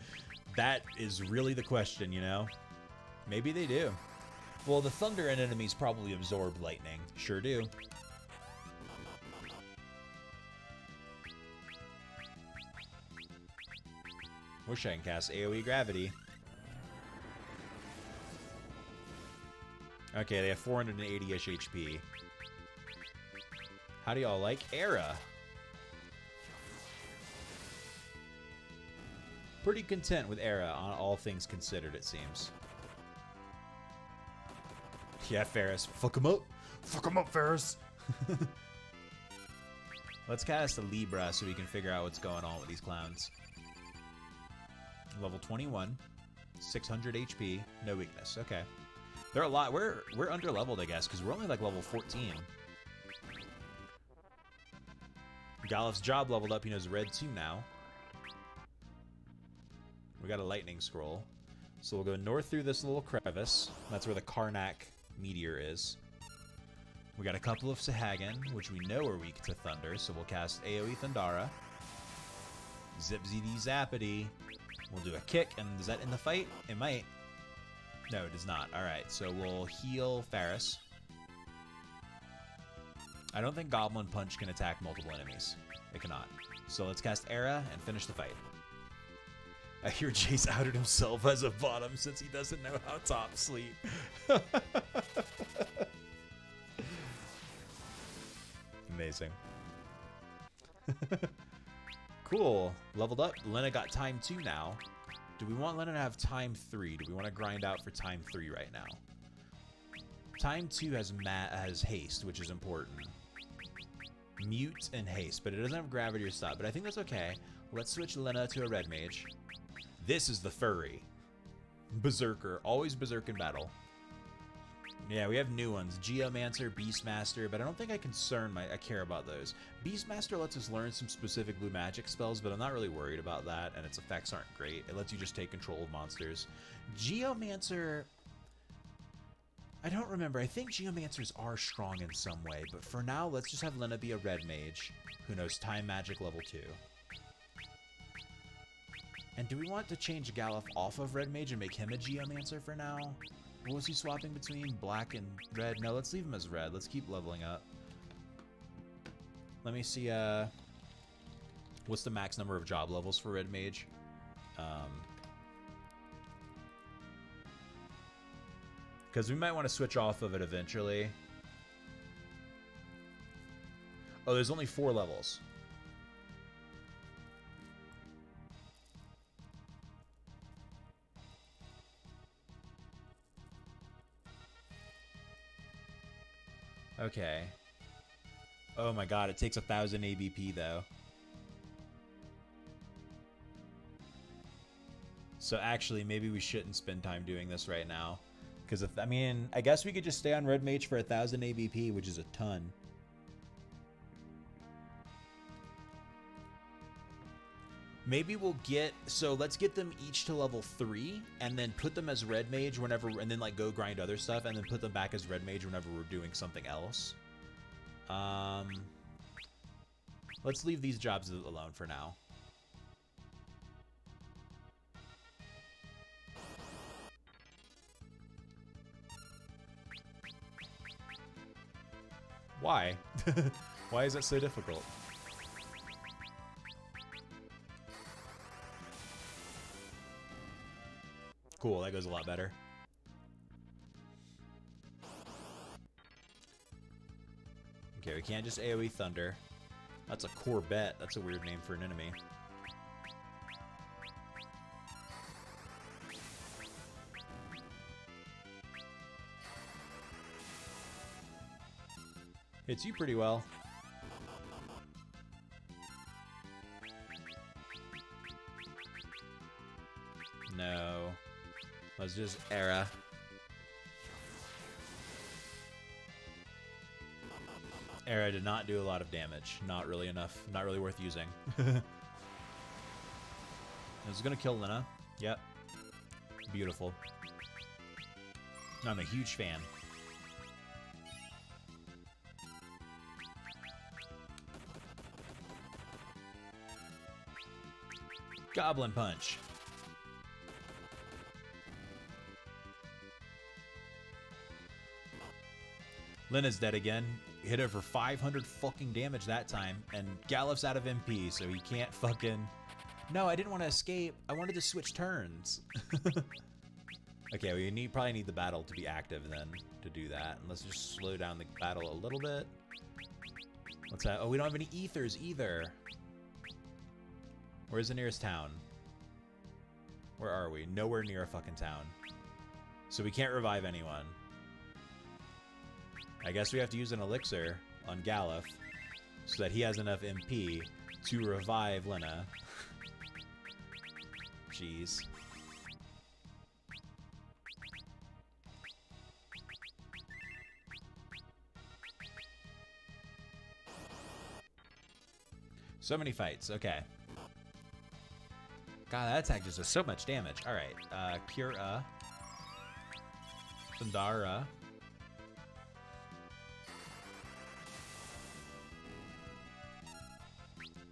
That is really the question, you know? Maybe they do. Well, the thunder and enemies probably absorb lightning. Sure do. Wish I can cast AoE Gravity. Okay, they have 480-ish HP. How do y'all like Era? Pretty content with Era on all things considered, it seems. Yeah, Ferris. Fuck him up. Fuck him up, Ferris. Let's cast a Libra so we can figure out what's going on with these clowns. Level 21. 600 HP. No weakness. Okay. They're a lot. We're under-leveled, I guess, because we're only like level 14. Galif's job leveled up. He knows Red 2 now. We got a lightning scroll. So we'll go north through this little crevice. That's where the Karnak meteor is. We got a couple of Sahagin, which we know are weak to thunder, so we'll cast AoE Thundara. Zip-zity zappity. We'll do a kick, and is that in the fight? It might. No, it does not. Alright, so we'll heal Ferris. I don't think Goblin Punch can attack multiple enemies. It cannot. So let's cast Era and finish the fight. I hear Jace outed himself as a bottom since he doesn't know how top sleep. Amazing. Cool. Leveled up. Lena got time 2 now. Do we want Lena to have time 3? Do we want to grind out for time 3 right now? Time 2 has haste, which is important. Mute and haste, but it doesn't have gravity or stop. But I think that's okay. Let's switch Lena to a red mage. This is the furry. Berserker. Always berserk in battle. Yeah, we have new ones. Geomancer, Beastmaster, but I don't think I care about those. Beastmaster lets us learn some specific blue magic spells, but I'm not really worried about that, and its effects aren't great. It lets you just take control of monsters. Geomancer... I don't remember. I think Geomancers are strong in some way, but for now, let's just have Lena be a red mage who knows time magic level 2. And do we want to change Galif off of red mage and make him a Geomancer for now? What was he swapping between black and red? No, let's leave him as red. Let's keep leveling up. Let me see, what's the max number of job levels for red mage? Because we might want to switch off of it eventually. Oh, there's only 4 levels. Okay. Oh my god, it takes 1,000 ABP though. So actually, maybe we shouldn't spend time doing this right now. Because, I mean, I guess we could just stay on Red Mage for 1,000 ABP, which is a ton. Maybe we'll get... So let's get them each to level 3, and then put them as Red Mage whenever... And then, like, go grind other stuff, and then put them back as Red Mage whenever we're doing something else. Let's leave these jobs alone for now. Why? Why is that so difficult? Cool, that goes a lot better. Okay, we can't just AoE Thunder. That's a Corvette. That's a weird name for an enemy. Hits you pretty well. No. Let's just Era. Era did not do a lot of damage. Not really enough. Not really worth using. This is gonna kill Lina. Yep. Beautiful. I'm a huge fan. Goblin Punch. Lina's dead again. Hit her for 500 fucking damage that time, and Galif's out of MP, so he can't fucking... No, I didn't want to escape. I wanted to switch turns. Okay, we probably need the battle to be active then to do that. And let's just slow down the battle a little bit. What's that? Oh, we don't have any ethers either. Where's the nearest town? Where are we? Nowhere near a fucking town. So we can't revive anyone. I guess we have to use an elixir on Galif so that he has enough MP to revive Lina. Jeez. So many fights. Okay. God, that attack just does so much damage. All right. Kira. Sundara.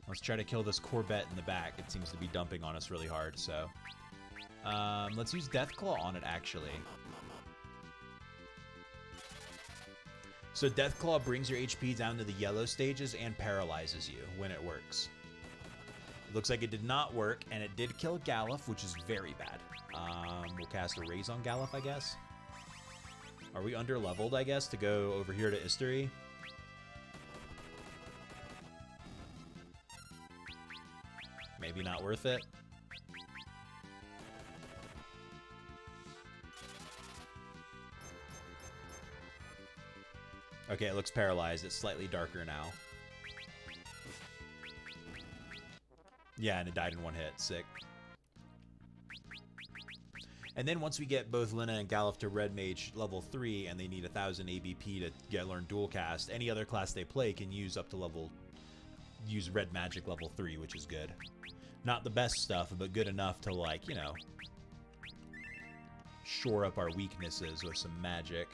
Let's try to kill this Corvette in the back. It seems to be dumping on us really hard, so... let's use Deathclaw on it, actually. So Deathclaw brings your HP down to the yellow stages and paralyzes you when it works. It looks like it did not work, and it did kill Galif, which is very bad. We'll cast a Raise on Galif, I guess. Are we under-leveled, I guess, to go over here to Istory? Maybe not worth it. Okay, it looks paralyzed. It's slightly darker now. Yeah, and it died in one hit. Sick. And then once we get both Lina and Galif to Red Mage level 3, and they need 1000 ABP to learn dual cast, any other class they play can use use Red Magic level 3, which is good. Not the best stuff, but good enough to, like, you know, shore up our weaknesses with some magic.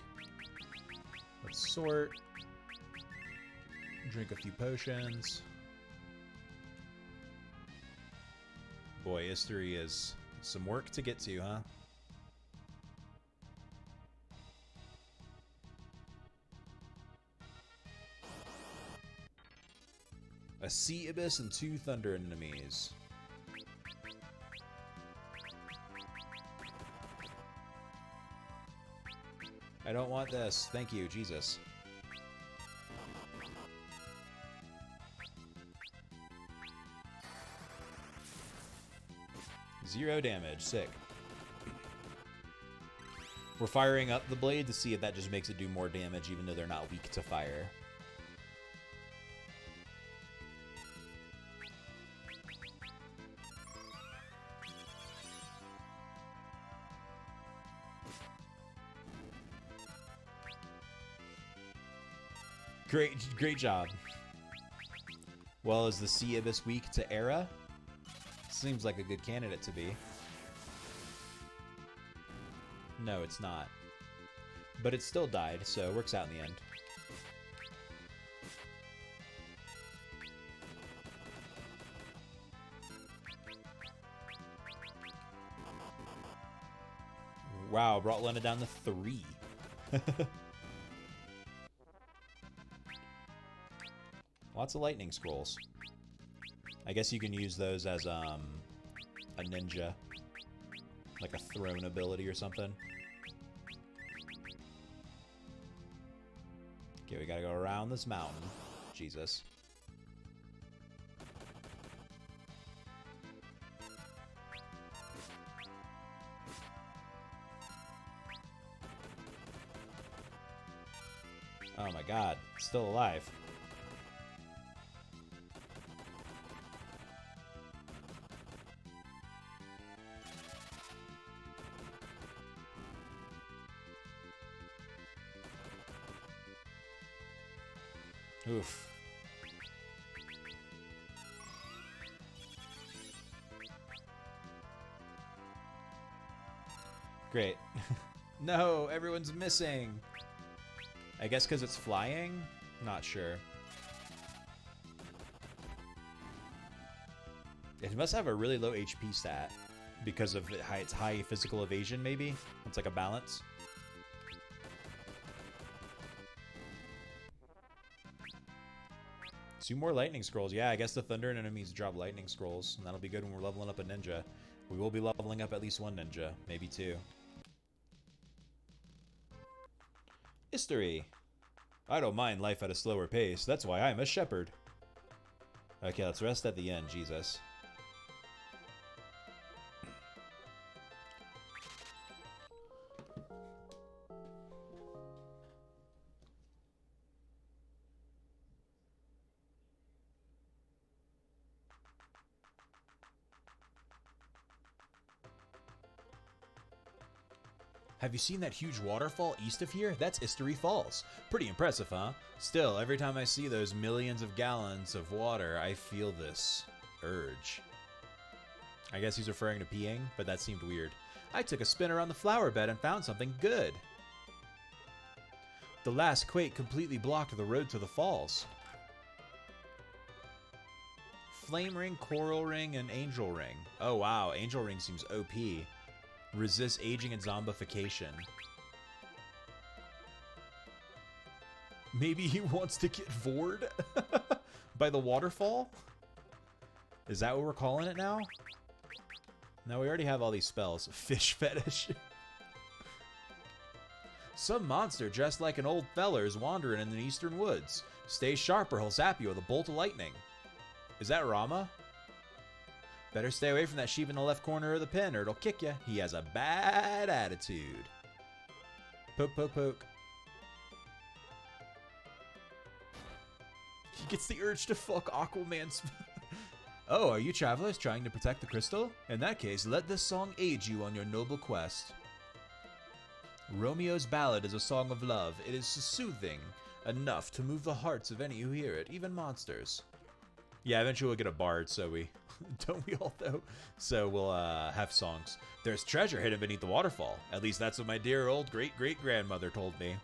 Let's sort. Drink a few potions. Boy, Istory is some work to get to, huh? A Sea Abyss and 2 Thunder enemies. I don't want this. Thank you, Jesus. Zero damage. Sick. We're firing up the blade to see if that just makes it do more damage, even though they're not weak to fire. Great job. Well, is the Sea Abyss weak to Era? Seems like a good candidate to be. No, it's not. But it still died, so it works out in the end. Wow, brought Lina down to 3. Lots of lightning scrolls. I guess you can use those as a ninja. Like a thrown ability or something. Okay, we gotta go around this mountain. Jesus. Oh my god, still alive. Oof. Great. No, everyone's missing. I guess because it's flying? Not sure. It must have a really low HP stat because of its high physical evasion, maybe? It's like a balance. Two more lightning scrolls. Yeah, I guess the thunder enemies drop lightning scrolls, and that'll be good when we're leveling up a ninja. We will be leveling up at least one ninja, maybe two. History. I don't mind life at a slower pace. That's why I'm a shepherd. Okay, let's rest at the end, Jesus. Have you seen that huge waterfall east of here? That's History Falls. Pretty impressive, huh? Still, every time I see those millions of gallons of water, I feel this urge. I guess he's referring to peeing, but that seemed weird. I took a spin around the flower bed and found something good. The last quake completely blocked the road to the falls. Flame Ring, Coral Ring, and Angel Ring. Oh wow, Angel Ring seems OP. Resist aging and zombification. Maybe he wants to get vored by the waterfall? Is that what we're calling it now? No, we already have all these spells. Fish fetish. Some monster dressed like an old feller is wandering in the eastern woods. Stay sharp or he'll zap you with a bolt of lightning. Is that Rama? Better stay away from that sheep in the left corner of the pen or it'll kick you. He has a bad attitude. Poke, poke, poke. He gets the urge to fuck Aquaman's... Oh, are you travelers trying to protect the crystal? In that case, let this song aid you on your noble quest. Romeo's ballad is a song of love. It is soothing enough to move the hearts of any who hear it, even monsters. Yeah, eventually we'll get a bard, so we... Don't we all, though? So we'll have songs. There's treasure hidden beneath the waterfall. At least that's what my dear old great-great-grandmother told me.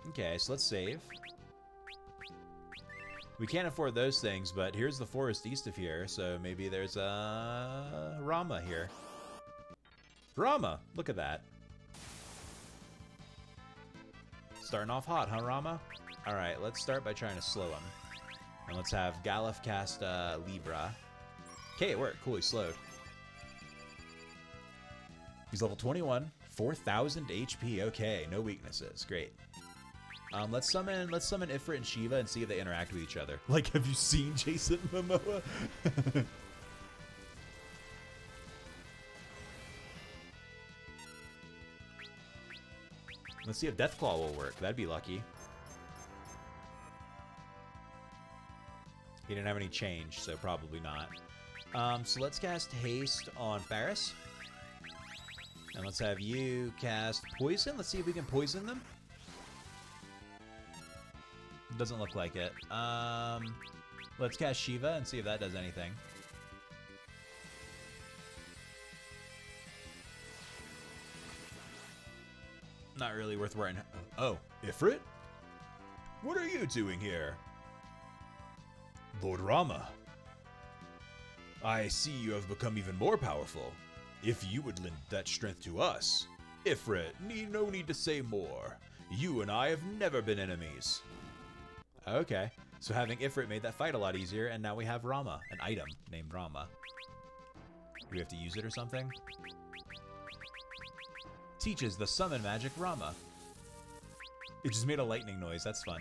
Okay, so let's save. We can't afford those things, but here's the forest east of here, so maybe there's a Rama here. Rama! Look at that. Starting off hot, huh, Rama? Alright, let's start by trying to slow him. And let's have Galuf cast Libra. Okay, it worked. Cool, he slowed. He's level 21, 4,000 HP. Okay, no weaknesses. Great. Let's summon Ifrit and Shiva and see if they interact with each other. Like, have you seen Jason Momoa? Let's see if Deathclaw will work. That'd be lucky. He didn't have any change, so probably not. So let's cast Haste on Faris. And let's have you cast Poison. Let's see if we can poison them. Doesn't look like it. Let's cast Shiva and see if that does anything. Not really worth worrying. Oh, Ifrit? What are you doing here? Lord Rama. I see you have become even more powerful. If you would lend that strength to us. Ifrit, no need to say more. You and I have never been enemies. Okay. So having Ifrit made that fight a lot easier, and now we have Rama, an item named Rama. Do we have to use it or something? Teaches the summon magic Rama. It just made a lightning noise. That's fun.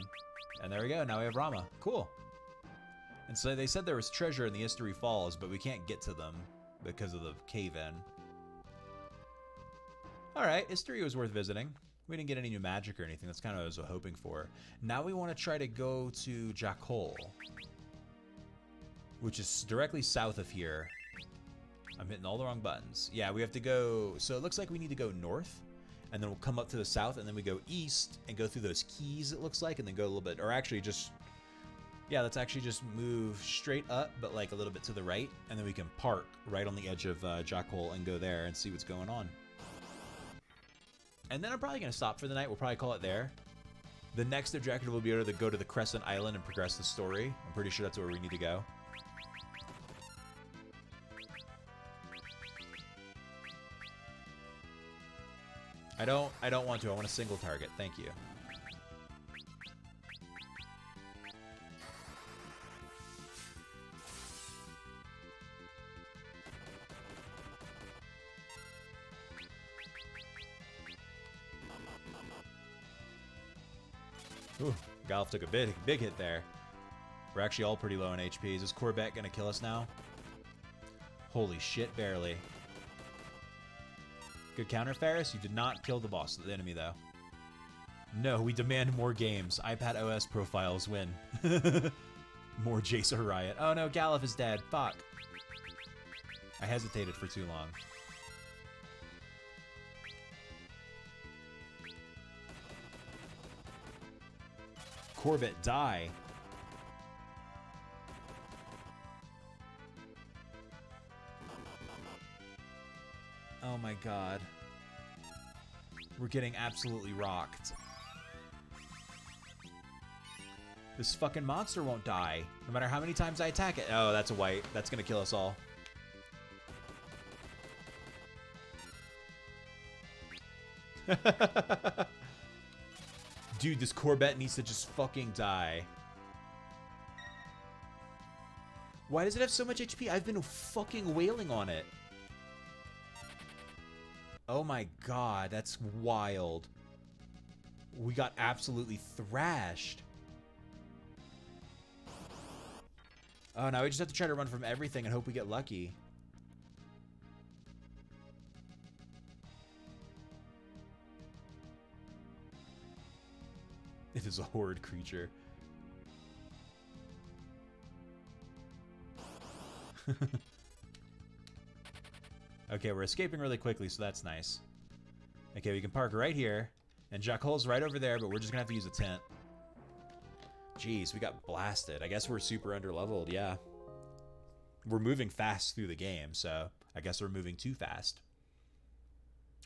And there we go. Now we have Rama. Cool. And so they said there was treasure in the Istory Falls, but we can't get to them because of the cave-in. Alright, Istory was worth visiting. We didn't get any new magic or anything. That's kind of what I was hoping for. Now we want to try to go to Jakol, which is directly south of here. I'm hitting all the wrong buttons. Yeah, we have to go... So it looks like we need to go north, and then we'll come up to the south, and then we go east and go through those keys, it looks like, and then go a little bit... Or actually just... Yeah, let's actually just move straight up, but like a little bit to the right, and then we can park right on the edge of Jakol and go there and see what's going on. And then I'm probably going to stop for the night. We'll probably call it there. The next objective will be able to go to the Crescent Island and progress the story. I'm pretty sure that's where we need to go. I don't want to. I want a single target. Thank you. Ooh, Golf took a big hit there. We're actually all pretty low on HP. Is this Corvette gonna kill us now? Holy shit, barely. Good counter, Ferris. You did not kill the boss, the enemy, though. No, we demand more games. iPad OS profiles win. More Jacer Riot. Oh no, Galuf is dead. Fuck. I hesitated for too long. Corvette, die. Oh my god. We're getting absolutely rocked. This fucking monster won't die, no matter how many times I attack it. Oh, that's a white. That's gonna kill us all. Dude, this Corvette needs to just fucking die. Why does it have so much HP? I've been fucking wailing on it. Oh my god, that's wild. We got absolutely thrashed. Oh, now we just have to try to run from everything and hope we get lucky. It is a horde creature. Okay, we're escaping really quickly, so that's nice. Okay, we can park right here. And Jackhol's right over there, but we're just gonna have to use a tent. Jeez, we got blasted. I guess we're super underleveled, yeah. We're moving fast through the game, so I guess we're moving too fast.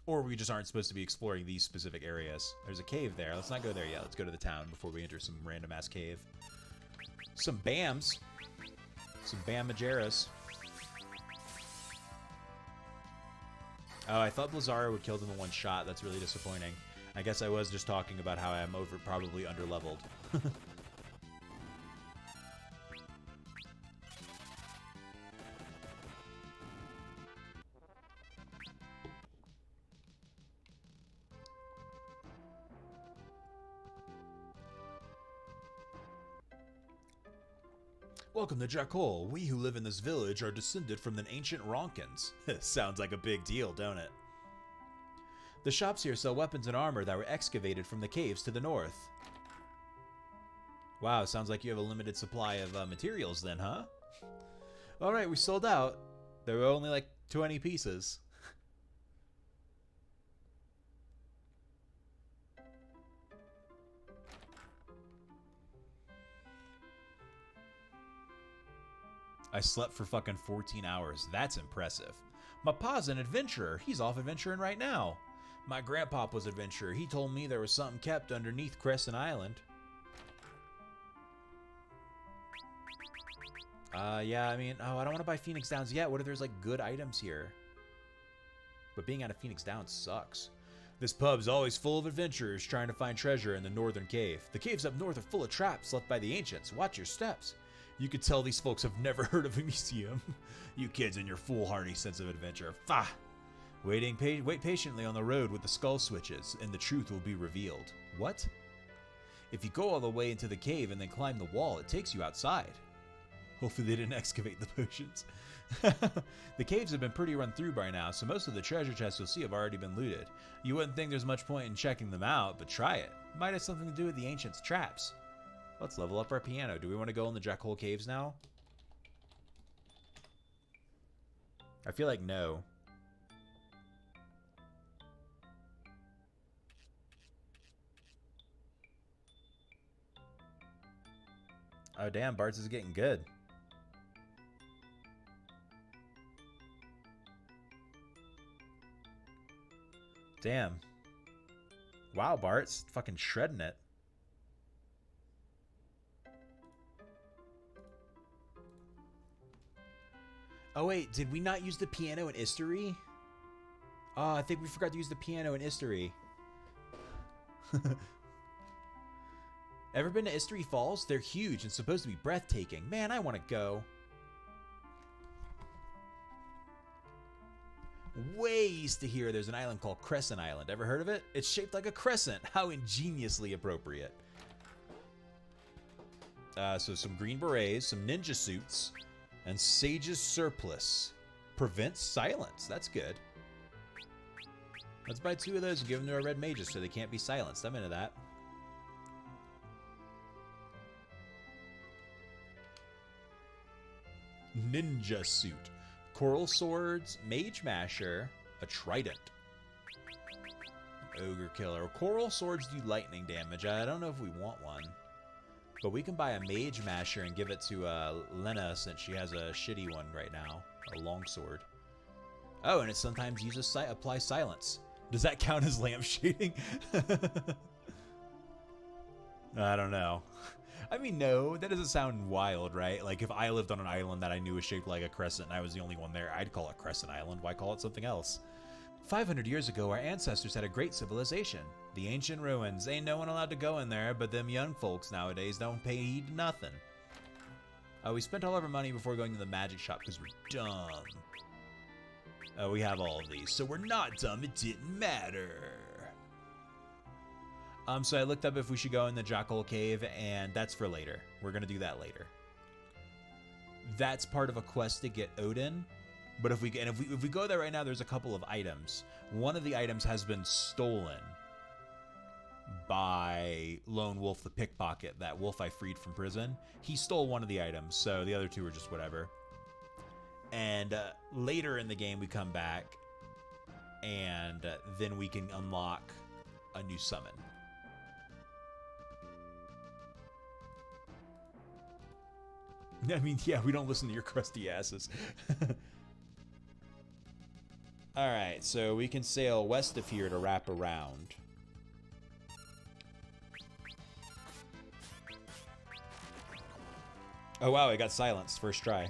Or we just aren't supposed to be exploring these specific areas. There's a cave there. Let's not go there yet. Let's go to the town before we enter some random-ass cave. Some BAMs. Some Bam Majeras. Oh, I thought Blizzara would kill them in one shot. That's really disappointing. I guess I was just talking about how I'm probably underleveled. Welcome to Jakol. We who live in this village are descended from the ancient Ronkins. Sounds like a big deal, don't it? The shops here sell weapons and armor that were excavated from the caves to the north. Wow, sounds like you have a limited supply of materials then, huh? Alright, we sold out. There were only like 20 pieces. I slept for fucking 14 hours. That's impressive. My pa's an adventurer. He's off adventuring right now. My grandpa was an adventurer. He told me there was something kept underneath Crescent Island. Yeah, I mean, oh, I don't want to buy Phoenix Downs yet. What if there's, like, good items here? But being out of Phoenix Downs sucks. This pub's always full of adventurers trying to find treasure in the northern cave. The caves up north are full of traps left by the ancients. Watch your steps. You could tell these folks have never heard of a museum. You kids and your foolhardy sense of adventure. Fah! Wait patiently on the road with the skull switches, and the truth will be revealed. What? If you go all the way into the cave and then climb the wall, it takes you outside. Hopefully they didn't excavate the potions. The caves have been pretty run through by now, so most of the treasure chests you'll see have already been looted. You wouldn't think there's much point in checking them out, but try it. Might have something to do with the ancients' traps. Let's level up our piano. Do we want to go in the Jackhole Caves now? I feel like no. Oh damn, Bart's is getting good. Damn. Wow, Bart's fucking shredding it. Oh wait, did we not use the piano in History? Oh, I think we forgot to use the piano in History. Ever been to History Falls? They're huge and supposed to be breathtaking. Man, I want to go. Way east of here, there's an island called Crescent Island. Ever heard of it? It's shaped like a crescent. How ingeniously appropriate. So some green berets, some ninja suits, and Sage's Surplus. Prevents silence. That's good. Let's buy 2 of those and give them to our red mages so they can't be silenced. I'm into that. Ninja suit. Coral swords, mage masher, a trident. Ogre killer. Coral swords do lightning damage. I don't know if we want one. But we can buy a mage masher and give it to Lena since she has a shitty one right now. A longsword. Oh, and it sometimes uses apply silence. Does that count as lampshading? I don't know. I mean, no, that doesn't sound wild, right? Like, if I lived on an island that I knew was shaped like a crescent and I was the only one there, I'd call it Crescent Island. Why call it something else? 500 years ago, our ancestors had a great civilization. The ancient ruins. Ain't no one allowed to go in there, but them young folks nowadays don't pay heed to nothing. We spent all of our money before going to the magic shop because we're dumb. We have all of these, so we're not dumb. It didn't matter. So I looked up if we should go in the Jackhole Cave, and that's for later. We're going to do that later. That's part of a quest to get Odin. But if we go there right now, there's a couple of items. One of the items has been stolen by Lone Wolf the Pickpocket, that wolf I freed from prison. He stole one of the items, so the other 2 are just whatever. And later in the game, we come back, and then we can unlock a new summon. I mean, yeah, we don't listen to your crusty asses. Alright, so we can sail west of here to wrap around. Oh wow, I got silenced first try.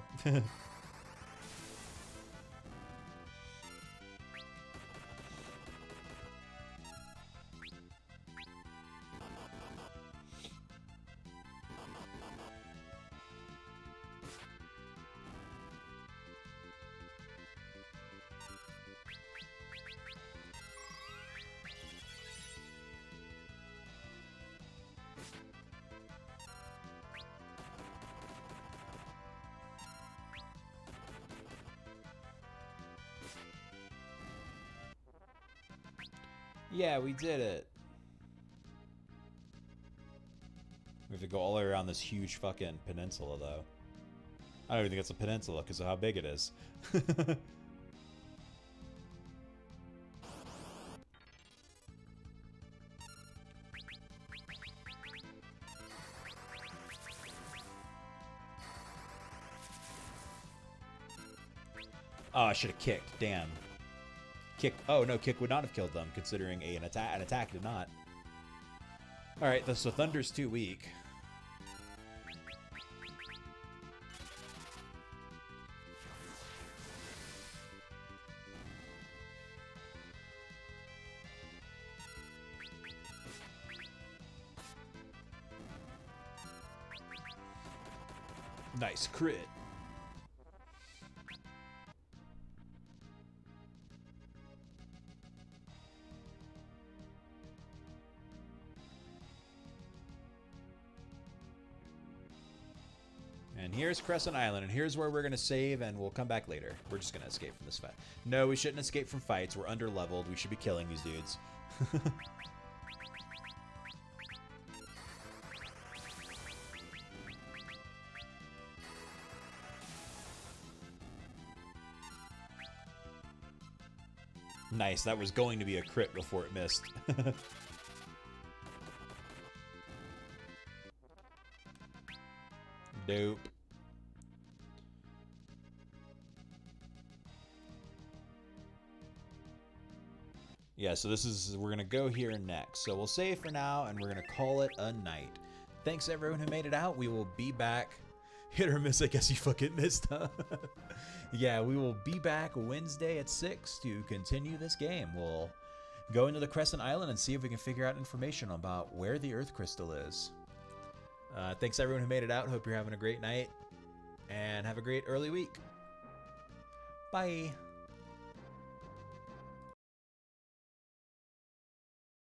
Yeah, we did it. We have to go all the way around this huge fucking peninsula, though. I don't even think it's a peninsula because of how big it is. Oh, I should have kicked. Damn. Kick. Oh, no, kick would not have killed them, considering an attack did not. Alright, so Thunder's too weak. Nice crit. And here's Crescent Island, and here's where we're going to save, and we'll come back later. We're just going to escape from this fight. No, we shouldn't escape from fights. We're under-leveled. We should be killing these dudes. Nice, that was going to be a crit before it missed. Dope. Yeah, so we're going to go here next. So we'll save for now, and we're going to call it a night. Thanks everyone who made it out. We will be back. Hit or miss, I guess you fucking missed, huh? Yeah, we will be back Wednesday at 6 to continue this game. We'll go into the Crescent Island and see if we can figure out information about where the Earth Crystal is. Thanks everyone who made it out. Hope you're having a great night, and have a great early week. Bye.